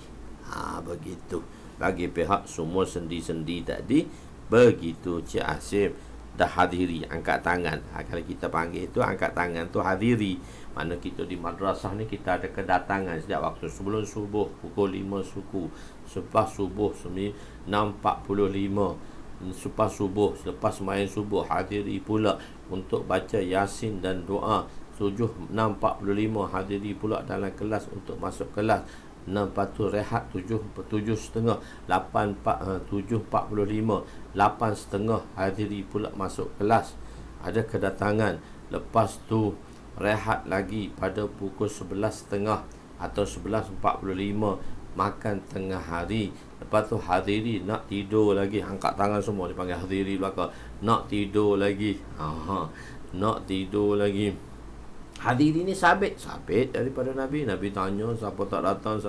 [SPEAKER 1] Begitu. Bagi pihak semua sendi-sendi tadi, begitu Cik Asim. Dah hadiri, angkat tangan. Kalau kita panggil itu angkat tangan tu hadiri. Mana kita di madrasah ni kita ada kedatangan setiap waktu. Sebelum subuh pukul 5 suku, selepas subuh 6.45, selepas subuh, selepas sembahyang subuh hadiri pula untuk baca Yasin dan doa. 6.45 hadiri pula dalam kelas untuk masuk kelas. 6 tu rehat 7.30, 7.45, 8.30 hadiri pula masuk kelas, ada kedatangan. Lepas tu rehat lagi pada pukul 11.30 atau 11.45, makan tengah hari. Lepas tu hadiri nak tidur lagi, angkat tangan semua, dipanggil hadiri belakang, nak tidur lagi. Nak tidur lagi. Hadiri ni sabit daripada Nabi. Nabi tanya siapa tak datang.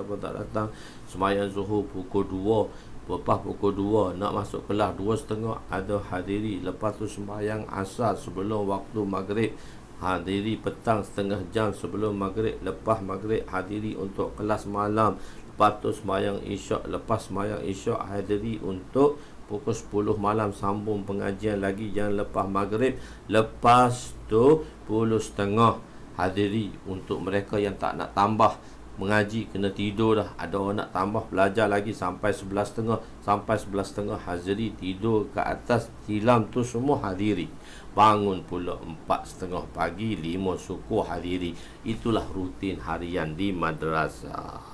[SPEAKER 1] Sembahyang zuhur pukul 2, lepas pukul 2 nak masuk kelas 2.30 ada hadiri. Lepas tu sembahyang asar sebelum waktu maghrib, hadiri petang setengah jam sebelum maghrib. Lepas maghrib hadiri untuk kelas malam. Lepas tu sembahyang isyak. Lepas sembahyang isyak hadiri untuk pukul 10 malam sambung pengajian lagi yang lepas maghrib. Lepas tu 10.30 hadiri untuk mereka yang tak nak tambah mengaji, kena tidur dah. Ada orang nak tambah belajar lagi sampai 11.30. Sampai 11.30 hadiri tidur ke atas tilam tu semua hadiri. Bangun pula 4.30 pagi, 5 suku hadiri. Itulah rutin harian di madrasah.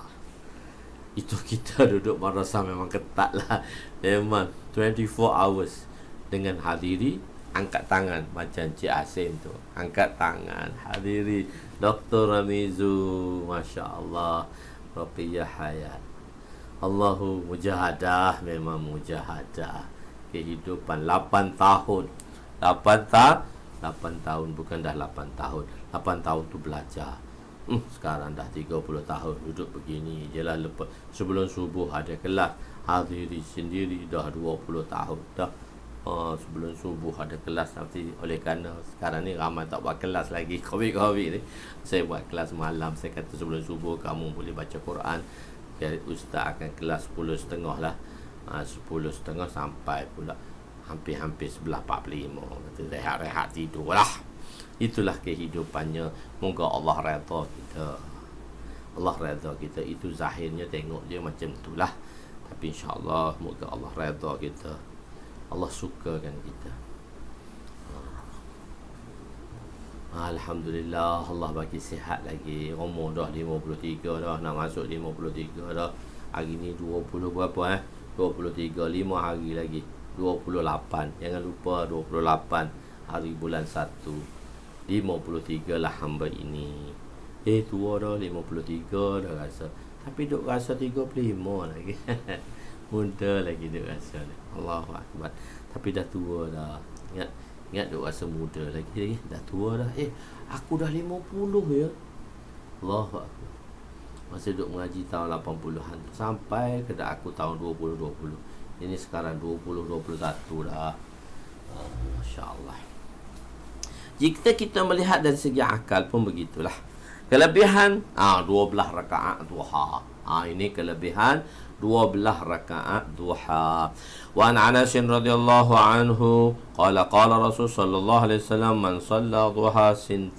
[SPEAKER 1] Itu kita duduk madrasah memang ketat lah. Memang 24 hours dengan hadiri. Angkat tangan macam Cik Asim tu, angkat tangan hadiri. Dr. Ramizu, Masya Allah, Rafiyah Hayat, Allahu mujahadah, memang mujahadah. Kehidupan 8 tahun 8 tahun, bukan dah 8 tahun. 8 tahun tu belajar. Sekarang dah 30 tahun duduk begini je lah. Lepas sebelum subuh ada kelas, hadiri sendiri dah 20 tahun dah. Sebelum subuh ada kelas. Nanti oleh kerana sekarang ni ramai tak buat kelas lagi, COVID ni, saya buat kelas malam. Saya kata sebelum subuh kamu boleh baca Quran. Ustaz akan kelas 10.30 lah. 10.30 sampai pula hampir sebelah 45. Nanti rehat tidur lah. Itulah kehidupannya. Moga Allah redha kita. Allah redha kita. Itu zahirnya tengok dia macam itulah, tapi insyaAllah moga Allah redha kita. Allah sukakan kita. Alhamdulillah, Allah bagi sihat lagi. Umur dah 53 dah, nak masuk 53 dah. Hari ni 20 berapa 23, 5 hari lagi. 28. Jangan lupa 28 hari bulan 1. 53 lah hamba ini. Tua dah 53 dah rasa. Tapi duk rasa 35 lagi. Muda lagi duk rasa. Allahu Akbar. Tapi dah tua dah. Ingat duk rasa muda lagi. Dah tua dah. Aku dah 50 ya. Allahu Akbar. Masih duk mengaji tahun 80-an. Sampai ke aku tahun 2020. Ini sekarang 2021 dah. Masya Allah. Jika kita melihat dari segi akal pun begitulah. Kelebihan 12 rakaat duha. Ini kelebihan 12 rakaat duha. Wa an Anas radhiyallahu anhu qala Rasul sallallahu alaihi wasallam man shalla duha 12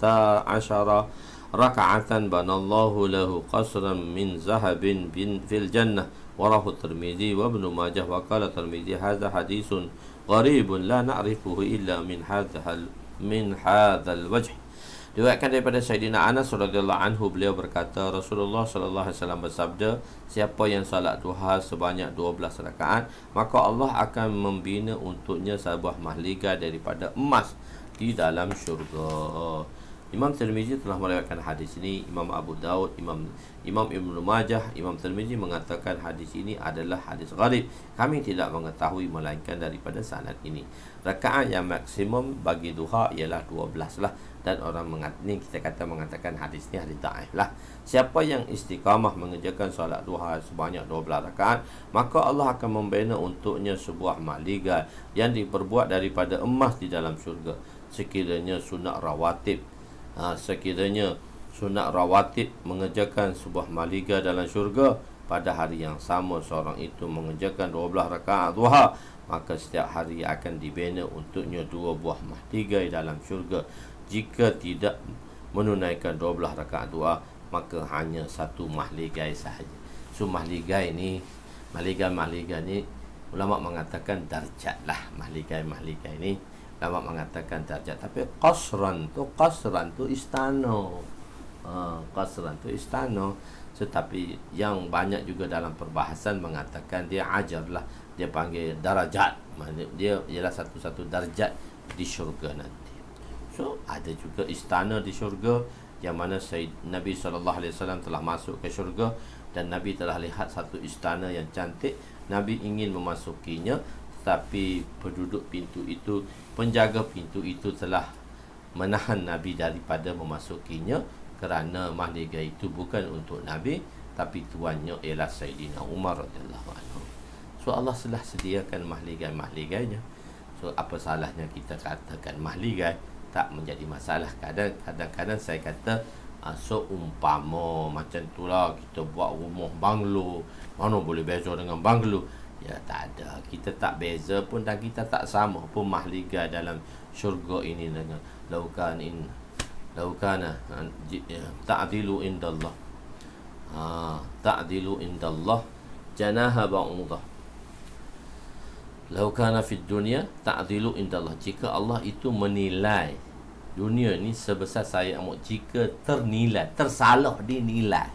[SPEAKER 1] raka'atan banallahu lahu qasran min zahabin fil jannah. Warahu Tirmidzi wa Ibnu Majah wa qala Tirmidzi hadza haditsun gharibun la na'rifuhu illa min hadzal wajh. Diriwayatkan daripada Sayyidina Anas radhiyallahu anhu, beliau berkata Rasulullah sallallahu alaihi wasallam bersabda, siapa yang salat duha sebanyak 12 rakaat, maka Allah akan membina untuknya sebuah mahligai daripada emas di dalam syurga. Imam Tirmizi telah meriwayatkan hadis ini. Imam Abu Daud, Imam Ibnu Majah, Imam Tirmizi mengatakan hadis ini adalah hadis gharib. Kami tidak mengetahui melainkan daripada sanad ini. Rakaat yang maksimum bagi duha ialah 12 lah. Dan orang mengatakan hadis ni hadis dhaif lah. Siapa yang istiqamah mengerjakan solat duha sebanyak 12 rakaat, maka Allah akan membina untuknya sebuah mahligai yang diperbuat daripada emas di dalam syurga. Sekiranya sunat rawatib mengerjakan sebuah mahligai dalam syurga, pada hari yang sama seorang itu mengerjakan 12 rakaat duha, maka setiap hari akan dibina untuknya 2 buah mahligai dalam syurga. Jika tidak menunaikan 12 rakaat duha, maka hanya 1 mahligai sahaja. So mahligai ni ulama mengatakan darjat lah. Mahligai ni ulama mengatakan darjat. Tapi qasran tu istana. Qasran tu istana. Tetapi yang banyak juga dalam perbahasan mengatakan dia ajar lah. Dia panggil darajat. Dia ialah satu-satu darjat di syurga nanti. So ada juga istana di syurga, yang mana Nabi SAW telah masuk ke syurga, dan Nabi telah lihat satu istana yang cantik. Nabi ingin memasukinya, tetapi penjaga pintu itu telah menahan Nabi daripada memasukinya, kerana mahligai itu bukan untuk Nabi, tapi tuannya ialah Sayyidina Umar radhiyallahu anhu. So Allah telah sediakan mahligai-mahligainya. So apa salahnya kita katakan mahligai? Tak menjadi masalah. Kadang-kadang saya kata seumpama macam itulah kita buat rumah banglo, mana boleh beza dengan banglo? Ya tak ada. Kita tak beza pun, dan kita tak sama pun mahligai dalam syurga ini dengan laukana ta'dilu indallah. Ta'dilu indallah janaha ba'udah. Laukana fid dunya ta'dilu indallah. Jika Allah itu menilai dunia ni sebesar saya amuk, jika tersalah dinilai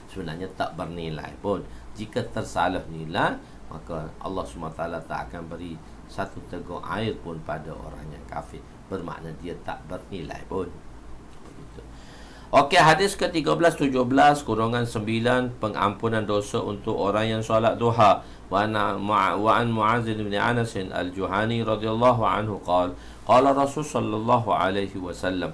[SPEAKER 1] sebenarnya tak bernilai pun. Jika tersalah nilai, maka Allah SWT tak akan beri satu teguk air pun pada orang yang kafir. Bermakna dia tak bernilai pun. Okey, hadis ke-13, 17, kurungan 9, pengampunan dosa untuk orang yang solat duha. Wa an Mu'adz bin Anas al-Juhani radhiyallahu anhu qala Rasul sallallahu alaihi wasallam,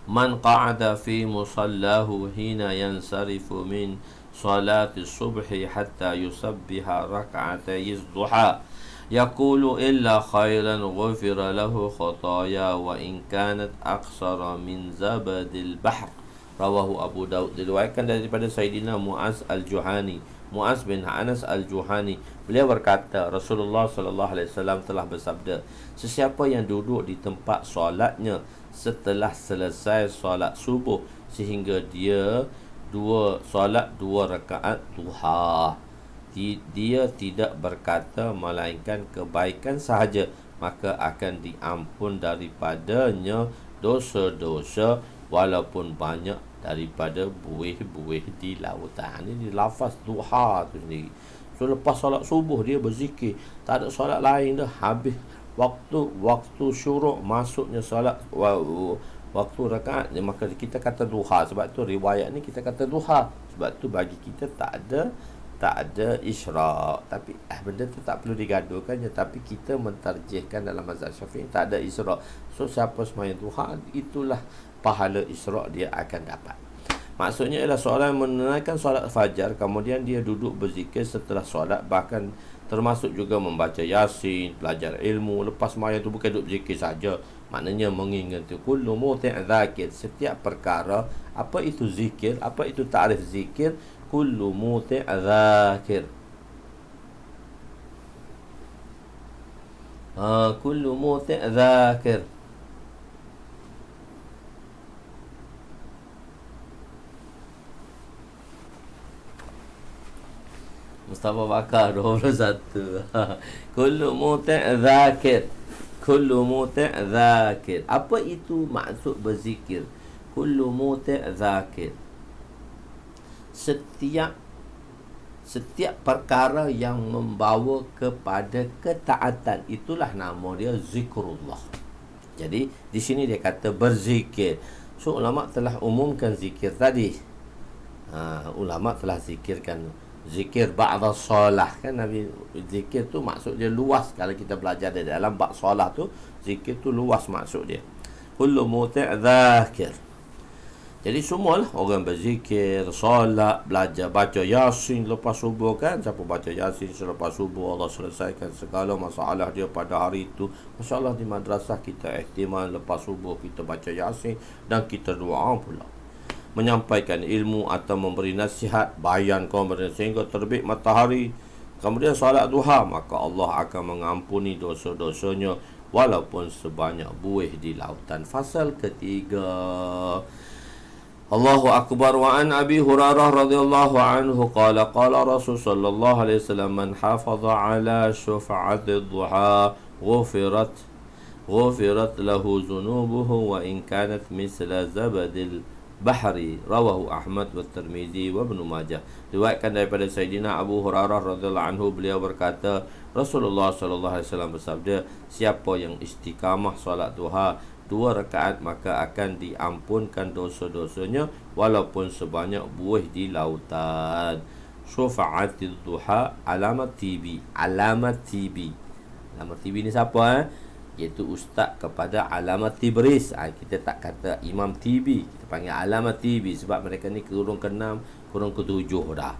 [SPEAKER 1] man qa'ada fi musallahu hina yansarifu min salati subhi hatta yusabbiha rak'atay duha yaqulu illa khairan ghufira lahu khataya wa in kanat aqsara min zabadil bahr. Rawahu Abu Daud. Diriwayatkan daripada Sayyidina Mu'adz al-Juhani, Mu'adz bin Anas al-Juhani. Beliau berkata, Rasulullah sallallahu alaihi wasallam telah bersabda, sesiapa yang duduk di tempat solatnya setelah selesai solat subuh sehingga dia solat 2 rakaat duha, dia tidak berkata melainkan kebaikan sahaja, maka akan diampun daripadanya dosa-dosa walaupun banyak daripada buih-buih di lautan. Ini lafaz duha tu sendiri. So lepas solat subuh dia berzikir, tak ada solat lain dah. Habis waktu syuruk, masuknya solat waktu rakaat, maka kita kata duha. Sebab tu riwayat ni kita kata duha. Sebab tu bagi kita tak ada isyraq. Tapi benda tu tak perlu digaduhkan je. Tapi kita mentarjihkan dalam mazhab Syafi'i tak ada isyraq. So siapa sembahyang duha, itulah pahala isyraq dia akan dapat. Maksudnya ialah seorang menunaikan solat fajar, kemudian dia duduk berzikir setelah solat, bahkan termasuk juga membaca Yasin, belajar ilmu. Lepas sembahyang tu bukan duduk berzikir saja. Maknanya mengingati kullu muti' dzakir, setiap perkara. Apa itu zikir? Apa itu ta'rif zikir? Kullu muti' dzakir. Kullu muti' dzakir. Mustafa Bakar 21. Kullu muti' dzakir. Kullu muti' dzakir. Apa itu maksud berzikir? Kullu muti' dzakir. Setiap perkara yang membawa kepada ketaatan, itulah nama dia zikrullah. Jadi di sini dia kata berzikir. So ulama telah umumkan zikir tadi. Ulama telah zikirkan zikir ba'da solah, kan Nabi. Zikir tu maksud dia luas. Kalau kita belajar di dalam bab solah tu, zikir tu luas maksud dia. Kullu muti' dzakir. Jadi semualah orang berzikir, solat, belajar baca Yasin lepas subuh, kan. Siapa baca Yasin selepas subuh, Allah selesaikan segala masalah dia pada hari itu. Masya Allah, di madrasah kita ihtimal lepas subuh kita baca Yasin dan kita doa pula, menyampaikan ilmu atau memberi nasihat, bayan kemudian sehingga terbit matahari. Kemudian solat duha, maka Allah akan mengampuni dosa-dosanya walaupun sebanyak buih di lautan. Fasal ketiga. Allahu Akbar. Wa an Abi Hurairah radhiyallahu anhu qala qala Rasul sallallahu alaihi wasallam, man hafaza ala syufa'ati duha ghufirat lahu dhunubuhu wa in kanat misla zabadil Bahri. Rawahu Ahmad wa Tirmizi wa Ibnu Majah. Diriwayatkan daripada Sayyidina Abu Hurairah radhiyallahu anhu, beliau berkata, Rasulullah sallallahu alaihi wasallam bersabda, siapa yang istiqamah solat duha 2 rakaat, maka akan diampunkan dosa-dosanya walaupun sebanyak buih di lautan. Syufa'atil duha alamat TB. Alamat TB. Alamat TB ni siapa? Iaitu ustaz kepada Alamat Tibris. Kita tak kata Imam TB, kita panggil Alamat TB sebab mereka ni kurung ke-6, kurung ke-7 dah.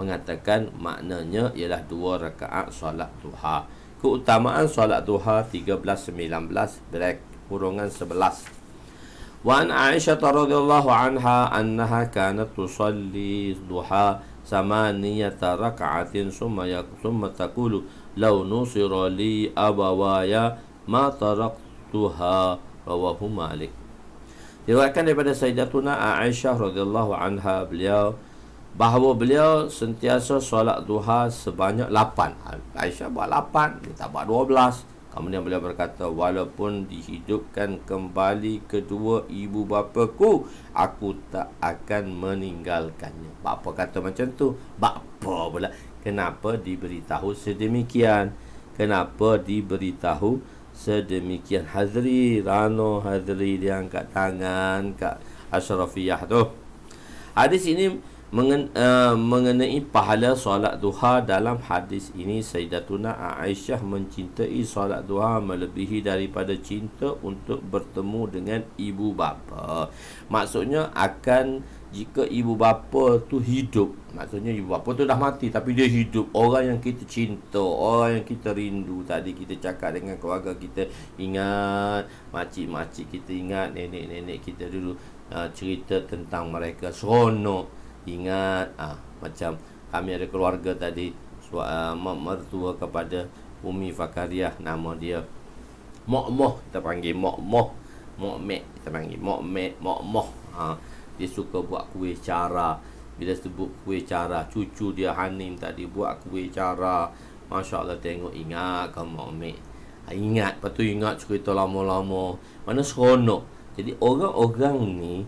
[SPEAKER 1] Mengatakan maknanya ialah 2 rakaat solat duha. Keutamaan solat duha 13-19 kurungan 11. Wa an Aisyah radhiyallahu anha annaha kanat tusalli duha 8 raka'atin summa taqulu law nusira li abawaya ma taraktuha. Rawahu Malik. Diriwayatkan daripada Sayyidatuna Aisyah radhiyallahu anha, bahawa beliau sentiasa solat duha sebanyak 8. Aisyah buat 8, dia tak buat 12. Kemudian beliau berkata, walaupun dihidupkan kembali kedua ibu bapaku, aku tak akan meninggalkannya. Bapa kata macam tu. Bapa pula, kenapa diberitahu sedemikian? Kenapa diberitahu sedemikian? Hadri Rano, Hadri dia angkat tangan kat Ashrafiyah tu. Hadis ini mengenai pahala solat duha. Dalam hadis ini Sayyidatuna Aisyah mencintai solat duha melebihi daripada cinta untuk bertemu dengan ibu bapa. Maksudnya jika ibu bapa tu hidup, maksudnya ibu bapa tu dah mati tapi dia hidup, orang yang kita cinta, orang yang kita rindu. Tadi kita cakap dengan keluarga kita, ingat makcik-makcik kita, ingat nenek-nenek kita dulu, cerita tentang mereka, seronok. Ingat macam kami ada keluarga tadi, mertua kepada Umi Fakariah, nama dia Mokmoh, kita panggil Mokmoh. Mokmek kita panggil Mokmoh. Dia suka buat kuih cara. Bila sebut kuih cara, cucu dia Hanim tadi buat kuih cara, Masya Allah, tengok ingat kan Mokmek. Ingat, lepas tu ingat cerita lama-lama, mana seronok. Jadi orang-orang ni,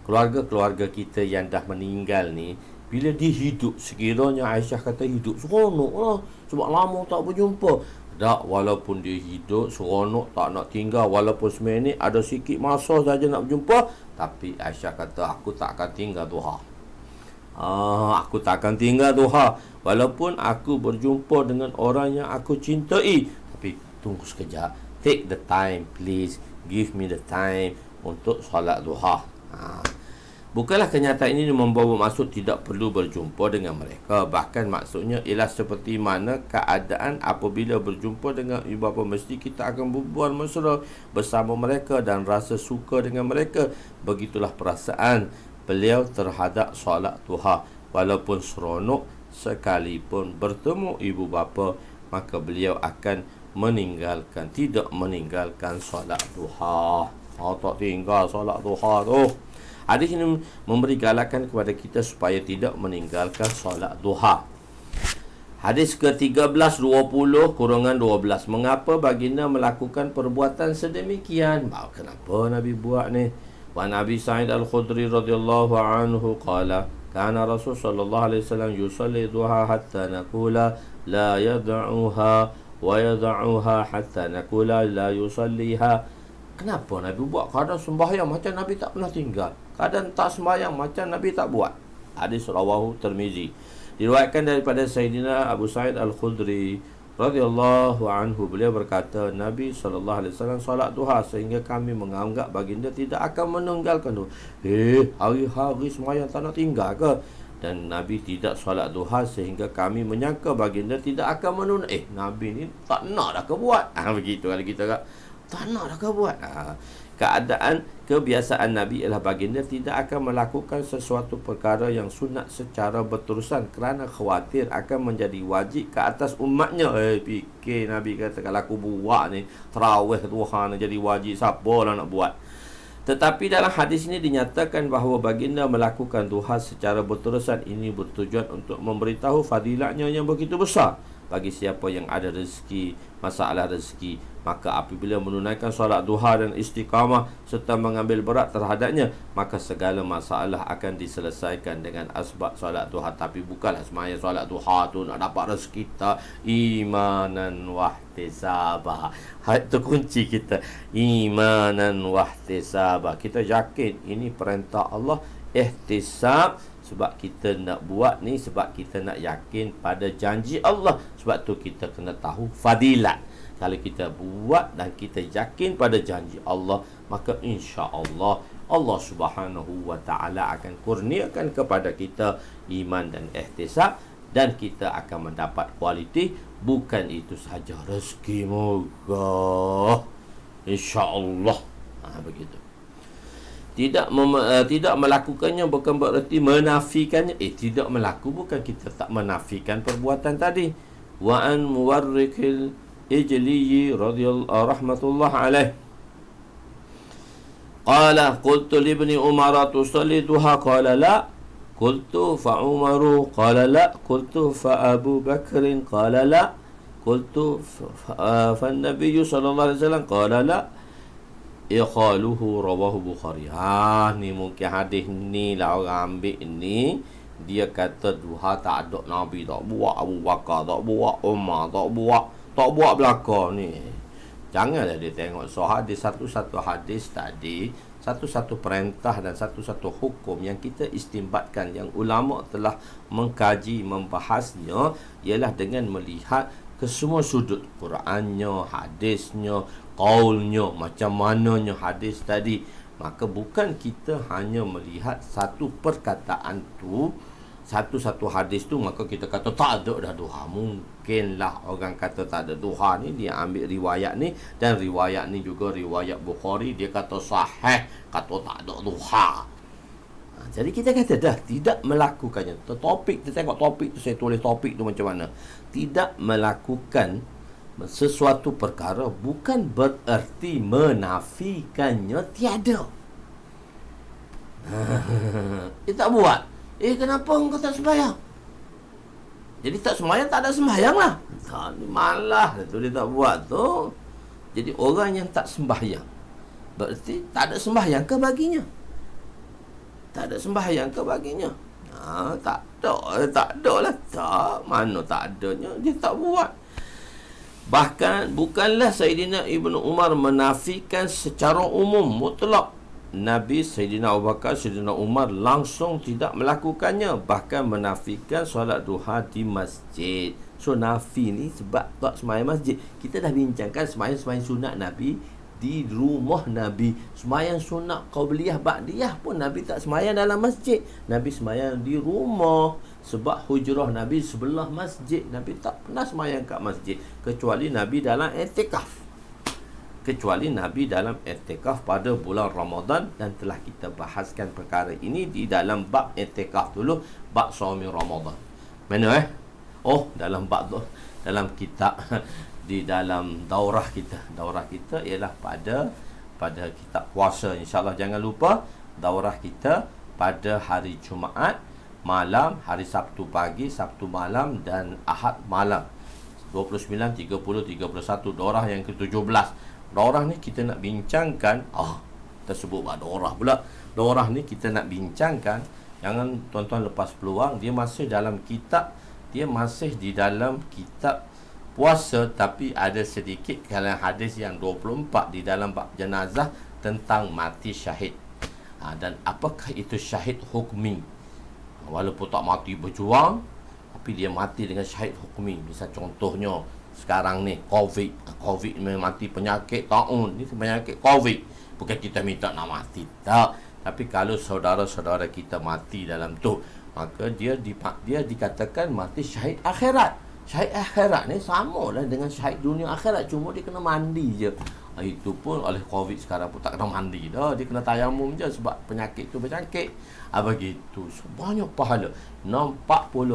[SPEAKER 1] keluarga-keluarga kita yang dah meninggal ni, bila dia hidup, sekiranya Aisyah kata hidup, seronok lah. Sebab lama tak berjumpa. Tak, walaupun dia hidup, seronok, tak nak tinggal. Walaupun seminit, ada sikit masa saja nak berjumpa. Tapi Aisyah kata, aku tak akan tinggal duha. Aku tak akan tinggal duha. Walaupun aku berjumpa dengan orang yang aku cintai. Tapi tunggu sekejap. Take the time, please. Give me the time untuk solat duha. Bukanlah kenyataan ini membawa maksud tidak perlu berjumpa dengan mereka. Bahkan maksudnya ialah seperti mana keadaan apabila berjumpa dengan ibu bapa, mesti kita akan berbual mesra bersama mereka dan rasa suka dengan mereka. Begitulah perasaan beliau terhadap solat duha. Walaupun seronok sekalipun bertemu ibu bapa, maka beliau akan tidak meninggalkan solat duha. Tak tinggal solat duha tu. Hadis ini memberi galakan kepada kita supaya tidak meninggalkan solat duha. Hadis ke-13, 20 kurangan 12. Mengapa baginda melakukan perbuatan sedemikian? Kenapa Nabi buat ni? Wa Nabi Sa'id Al-Khudri radhiyallahu anhu qala, kana Rasul sallallahu alaihi wasallam yusalli duha hatta naqula la yad'uha wa yad'uha hatta naqula la yusalliha. Kenapa Nabi buat? Kadang sembahyang macam Nabi tak pernah tinggal. Kadang tak sembahyang macam Nabi tak buat. Hadis rawahu Tirmizi. Diriwayatkan daripada Sayyidina Abu Sa'id Al-Khudri radhiyallahu anhu, beliau berkata, Nabi sallallahu alaihi wasallam solat duha sehingga kami menganggap baginda tidak akan meninggalkan tu. Hari-hari sembahyang tak nak tinggal ke? Dan Nabi tidak solat duha sehingga kami menyangka baginda tidak akan menunda. Nabi ni tak nak dah ke buat. Begitu kalau kita tak nak dah ke buat. Kebiasaan Nabi ialah baginda tidak akan melakukan sesuatu perkara yang sunat secara berterusan kerana khawatir akan menjadi wajib ke atas umatnya. Fikir Nabi kata, kalau aku buat ni tarawih duha jadi wajib, siapa lah nak buat? Tetapi dalam hadis ini dinyatakan bahawa baginda melakukan duha secara berterusan. Ini bertujuan untuk memberitahu fadilatnya yang begitu besar. Bagi siapa yang ada rezeki, masalah rezeki, maka apabila menunaikan solat duha dan istiqamah serta mengambil berat terhadapnya, maka segala masalah akan diselesaikan dengan asbab solat duha. Tapi bukanlah semaya solat duha tu nak dapat rezeki, kita imanan wahtisabah. Itu kunci kita, imanan wahtisabah. Kita yakin ini perintah Allah, ihtisab. Sebab kita nak buat ni, sebab kita nak yakin pada janji Allah. Sebab tu kita kena tahu fadilat. Kalau kita buat dan kita yakin pada janji Allah, maka insya-Allah Allah Subhanahu wa taala akan kurniakan kepada kita iman dan ihtisab, dan kita akan mendapat kualiti. Bukan itu saja, rezeki moga, insya-Allah. Begitu. Tidak melakukannya bukan bererti menafikannya. Tidak melaku bukan kita tak menafikan perbuatan tadi. Wa an muwarrikil ijliyi radhiyallahu rahmatullah alaih qala qultu li ibni Umar tusalli duha qala la qultu fa Umaru qala la qultu fa Abu Bakrin qala la qultu fa an-nabiy sallallahu alaihi wasallam qala la. Iqaluhu rawahu Bukhari. Ni mungkin hadis ni lah orang ambil ni. Dia kata duha tak ada, Nabi tak buat, Abu Bakar tak buat, Umar tak buat belakang ni. Janganlah dia tengok hadis satu-satu hadis tadi, satu-satu perintah dan satu-satu hukum yang kita istimbatkan, yang ulama telah mengkaji, membahasnya, ialah dengan melihat ke semua sudut, Qurannya, hadisnya, qaulnya, macam mananya hadis tadi. Maka bukan kita hanya melihat satu perkataan tu, satu-satu hadis tu, maka kita kata tak ada dah duha. Mungkinlah orang kata tak ada duha ni, dia ambil riwayat ni, dan riwayat ni juga riwayat Bukhari, dia kata sahih, kata tak ada duha. Jadi kita kata dah tidak melakukannya. Topik, kita tengok topik tu, saya tulis topik tu macam mana. Tidak melakukan sesuatu perkara bukan bererti menafikannya tiada. Dia tak buat. Kenapa engkau tak sembahyang? Jadi tak sembahyang, tak ada sembahyang lah. Malah tu dia tak buat tu. Jadi orang yang tak sembahyang, Berarti tak ada sembahyang ke baginya? Tak ada sembahyang ke baginya? Tak ada lah. Tak, mana tak adanya. Dia tak buat. Bahkan bukanlah Sayyidina Ibnu Umar menafikan secara umum mutlak. Nabi, Sayyidina Abu Bakar, Sayyidina Umar langsung tidak melakukannya. Bahkan menafikan solat duha di masjid. So nafi ni sebab tak semayang masjid. Kita dah bincangkan semayang sunat Nabi di rumah Nabi. Semayang sunat qabliyah ba'diyah pun Nabi tak semayang dalam masjid. Nabi semayang di rumah. Sebab hujrah Nabi sebelah masjid. Nabi tak pernah semayang kat masjid. Kecuali Nabi dalam i'tikaf. Kecuali Nabi dalam i'tikaf pada bulan Ramadan. Dan telah kita bahaskan perkara ini di dalam bab i'tikaf dulu. Bab Shaumi Ramadan. Mana dalam bab tu, dalam kitab di dalam daurah kita ialah pada kitab puasa. InsyaAllah jangan lupa daurah kita pada hari Jumaat malam, hari Sabtu pagi, Sabtu malam dan Ahad malam. 29, 30, 31 daurah yang ke-17. Daurah ni kita nak bincangkan kita sebut daurah pula. Daurah ni kita nak bincangkan. Jangan tuan-tuan lepas peluang. Dia masih di dalam kitab puasa, tapi ada sedikit kalangan hadis yang 24 di dalam bab jenazah tentang mati syahid. Dan apakah itu syahid hukmi? Walaupun tak mati berjuang, tapi dia mati dengan syahid hukmi. Misal contohnya sekarang ni COVID mati penyakit taun. Ni penyakit COVID. Bukan kita minta nak mati, tak. Tapi kalau saudara-saudara kita mati dalam tu, maka dia dikatakan mati syahid akhirat. Syahid akhirat ni sama lah dengan syahid dunia akhirat. Cuma dia kena mandi je. Itu pun oleh COVID sekarang pun tak kena mandi dah. Dia kena tayamum je sebab penyakit tu berjangkit. Begitu. So, banyak pahala. 40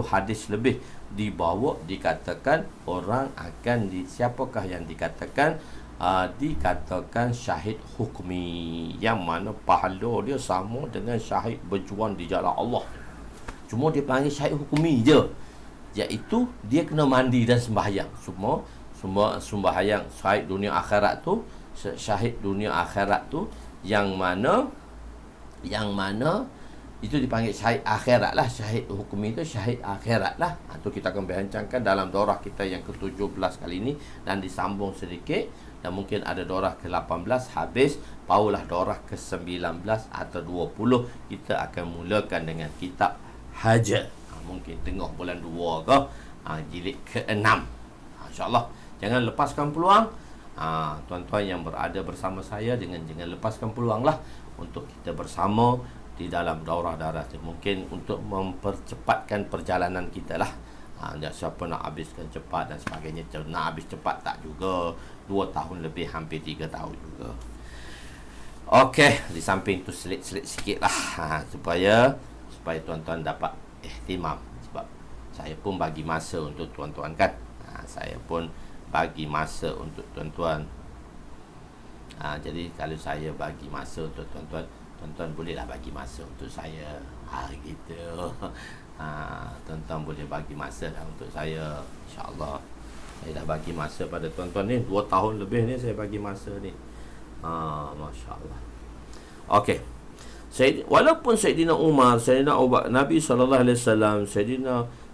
[SPEAKER 1] hadis lebih dibawa, dikatakan orang akan siapakah yang dikatakan syahid hukmi, yang mana pahala dia sama dengan syahid berjuang di jalan Allah. Cuma dia panggil syahid hukmi je, iaitu dia kena mandi dan sembahyang. Semua sembahyang. Syahid dunia akhirat tu, syahid dunia akhirat tu yang mana itu dipanggil syahid akhirat lah. Syahid hukmi itu syahid akhirat lah. Itu kita akan bincangkan dalam daurah kita yang ke-17 kali ini, dan disambung sedikit, dan mungkin ada daurah ke-18 habis, barulah daurah ke-19 atau 20 kita akan mulakan dengan kitab Hajj. Mungkin tengah bulan 2 ke, jilid ke-6. InsyaAllah jangan lepaskan peluang. Tuan-tuan yang berada bersama saya, jangan lepaskan peluang lah untuk kita bersama di dalam daurah-daurah itu. Mungkin untuk mempercepatkan perjalanan kita lah. Siapa nak habiskan cepat dan sebagainya. Nak habis cepat tak juga. 2 tahun lebih, hampir 3 tahun juga. Okey, di samping tu selit-selit sikit lah, supaya tuan-tuan dapat ihtimam. Sebab saya pun bagi masa untuk tuan-tuan kan. Saya pun bagi masa untuk tuan-tuan. Jadi kalau saya bagi masa untuk tuan-tuan, tuan-tuan bolehlah bagi masa untuk saya. Gitu. Tuan-tuan boleh bagi masa lah untuk saya. InsyaAllah saya dah bagi masa pada tuan-tuan ni. 2 tahun lebih ni saya bagi masa ni. Masya Allah. Okey. Walaupun Sayyidina Umar, Sayyidina Abu Bakar, Nabi SAW,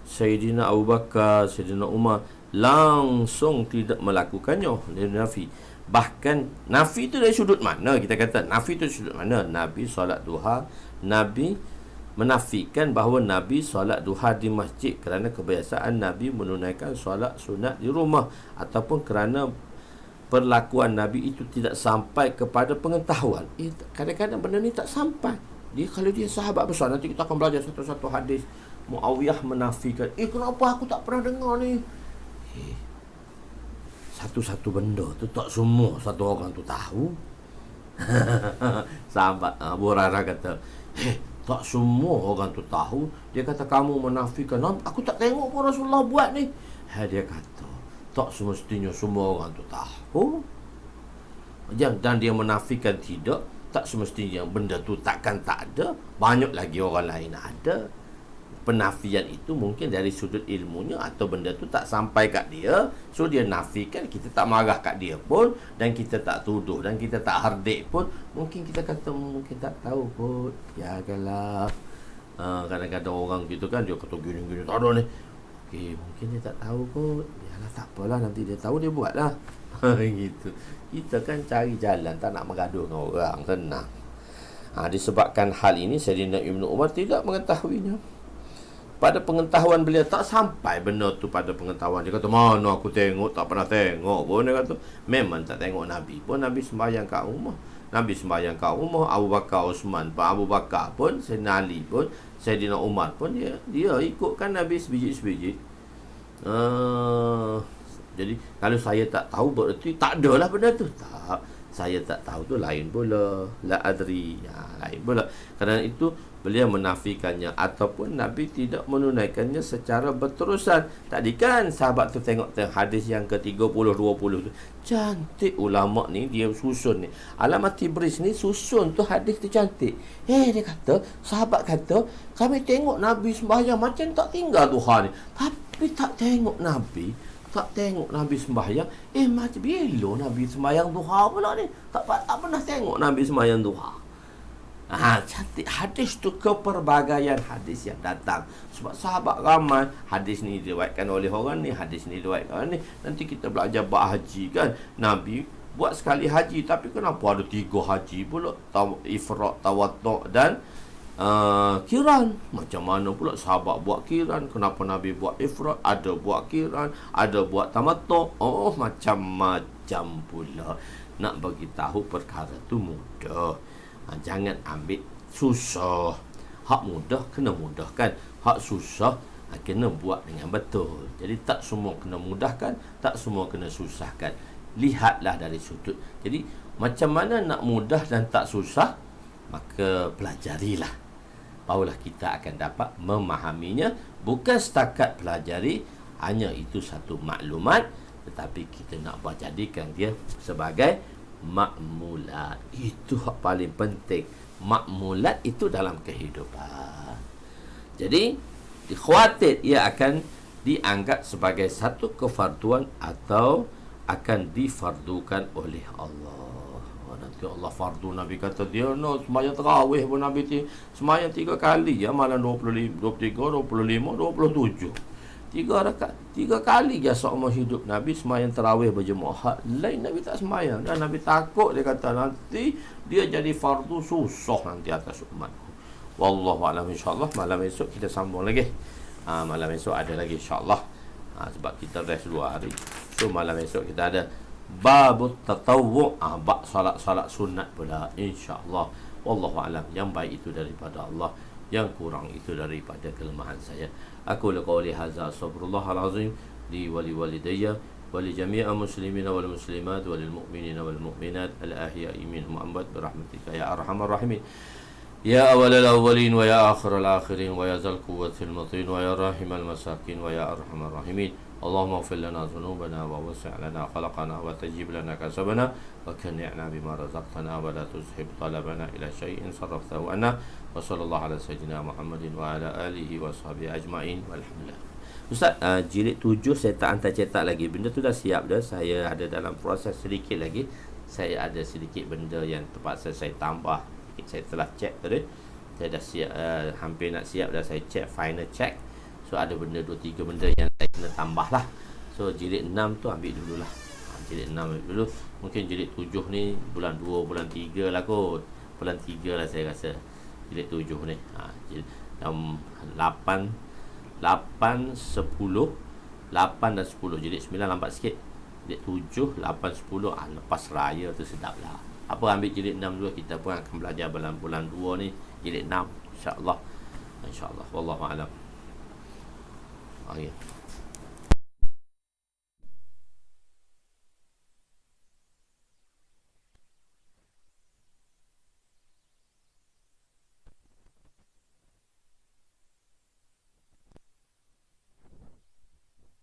[SPEAKER 1] Sayyidina Abu Bakar, Sayyidina Umar langsung tidak melakukannya. Dia nafi. Bahkan nafi itu dari sudut mana? Kita kata nafi itu dari sudut mana? Nabi solat duha, Nabi menafikan bahawa Nabi solat duha di masjid kerana kebiasaan Nabi menunaikan solat sunat di rumah, ataupun kerana perlakuan Nabi itu tidak sampai kepada pengetahuan. Kadang-kadang benda ni tak sampai. Kalau dia sahabat besar, nanti kita akan belajar satu-satu hadis. Muawiyah menafikan, kenapa aku tak pernah dengar ni? Satu-satu benda tu tak semua satu orang tu tahu. Sahabat Abu Hurairah kata, tak semua orang tu tahu. Dia kata, kamu menafikan, aku tak tengok pun Rasulullah buat ni. Dia kata, tak semestinya semua orang tu tahu. Dan dia menafikan tidak, tak semestinya benda tu takkan tak ada. Banyak lagi orang lain ada. penafian itu mungkin dari sudut ilmunya atau benda tu tak sampai kat dia, so dia nafikan, kita tak marah kat dia pun, dan kita tak tuduh dan kita tak hardik pun, mungkin kita kata mungkin tak tahu pun. Janganlah. Kadang-kadang orang gitu kan, dia kata gini-gini, tak ada ni. Okey, mungkin dia tak tahu pun. Yalah, tak apalah, nanti dia tahu dia buatlah. Gitu. Kita kan cari jalan, tak nak mengaduh dengan orang, tenang. Disebabkan hal ini Sayyidina Ibnu Umar tidak mengetahuinya. Pada pengetahuan beliau tak sampai benda tu pada pengetahuan. Dia kata, mana aku tengok, tak pernah tengok pun. Dia kata, memang tak tengok Nabi pun. Nabi sembahyang kat rumah. Nabi sembahyang kat rumah. Abu Bakar, Osman pun, Abu Bakar pun, Sayyidina Ali pun, Sayyidina Umar pun, dia ikutkan Nabi sebiji-sebiji. Jadi kalau saya tak tahu, berarti tak adalah benda tu. Tak, saya tak tahu tu lain pula. La adri, lain pula. Kerana itu beliau menafikannya, ataupun Nabi tidak menunaikannya secara berterusan. Tadi kan sahabat tu tengok hadis yang ke-30 20 tu. Cantik ulama ni, dia susun ni. Alamat Tibris ni susun tu hadis tu cantik. Dia kata, sahabat kata, kami tengok Nabi sembahyang macam tak tinggal duha ni. Tapi tak tengok Nabi, sembahyang, macam belo Nabi sembahyang duha pula ni. Tak pernah tengok Nabi sembahyang duha. Cantik hadis tu, kepelbagaian hadis yang datang. Sebab sahabat ramai, hadis ni diriwayatkan oleh orang ni, hadis ni diriwayatkan orang ni. Nanti kita belajar bab haji kan, Nabi buat sekali haji, tapi kenapa ada 3 haji pula? Ifrat, tawaddu' dan kiran. Macam mana pula sahabat buat kiran? Kenapa Nabi buat ifrat? Ada buat kiran, ada buat tamattu'. Macam-macam pula. Nak bagi tahu perkara tu mudah. Jangan ambil susah. Hak mudah kena mudahkan, hak susah kena buat dengan betul. Jadi tak semua kena mudahkan, tak semua kena susahkan. Lihatlah dari sudut. Jadi macam mana nak mudah dan tak susah, maka pelajarilah, barulah kita akan dapat memahaminya. Bukan setakat pelajari, hanya itu satu maklumat, tetapi kita nak buat jadikan dia sebagai makmulat. Itu hak paling penting. Makmulat itu dalam kehidupan. Jadi dikhawatir ia akan dianggap sebagai satu kefarduan atau akan difardukan oleh Allah. Nanti Allah fardu. Nabi kata dia sembahyang tarawih pun Nabi sembahyang 3 kali ya, malam 25, 23, 25, 27. 3 rakaat, 3 kali je seumur hidup Nabi sembahyang tarawih berjemaah. Lain Nabi tak sembahyang. Dan Nabi takut, dia kata nanti dia jadi fardu, susah nanti atas umat. Wallahu a'lam. InsyaAllah malam esok kita sambung lagi. Malam esok ada lagi insyaAllah. Sebab kita rest 2 hari. So malam esok kita ada babut tatawwu', bab salat-salat sunat pula insyaAllah. Wallahu a'lam. Yang baik itu daripada Allah, yang kurang itu daripada kelemahan saya. Aku laqawli hadza astaghfirullahalazim li wa li walidayya wa li jami'il muslimina wal muslimat wa lil mu'minina wal mu'minat al ahya'i minhum amwat bi rahmatika ya arhamar rahimin. Ya awwalal awwalin wa ya akhiral akhirin wa ya zal quwwatil matin wa ya rahimal masakin wa ya arhamar rahimin. Allahumma ighfir lana dhunubana wa wasi' lana khalaqana wa tajib lana kasabana wa kanni'na bima razaqtana wa la tuzhib talabana ila syai'in sarraftahu anna. Wa sallallahu ala sayyidina Muhammadin wa ala alihi wa sahbihi ajma'in walhamdulillah. Ustaz, jilid 7 saya tak hantar cetak lagi. Benda tu dah siap dah. Saya ada dalam proses sedikit lagi. Saya ada sedikit benda yang terpaksa saya tambah. Saya telah check tadi. Saya dah siap, hampir nak siap dah. Saya check, final check. So ada benda 2-3 benda yang saya kena tambah lah. So jilid 6 tu ambil dululah. Jilid 6 ambil dulu. Mungkin jilid 7 ni bulan 2, bulan 3 lah kot. Bulan 3 lah saya rasa. Jilid 7 ni. Jilid 8, 10, 8 dan 10. Jilid 9 lambat sikit. Jilid 7, 8, 10. Lepas raya tu sedap lah. Apa ambil jilid 6 dulu. Kita pun akan belajar bulan 2 ni. Jilid 6 insyaAllah. InsyaAllah. Wallahu'alam. Okay.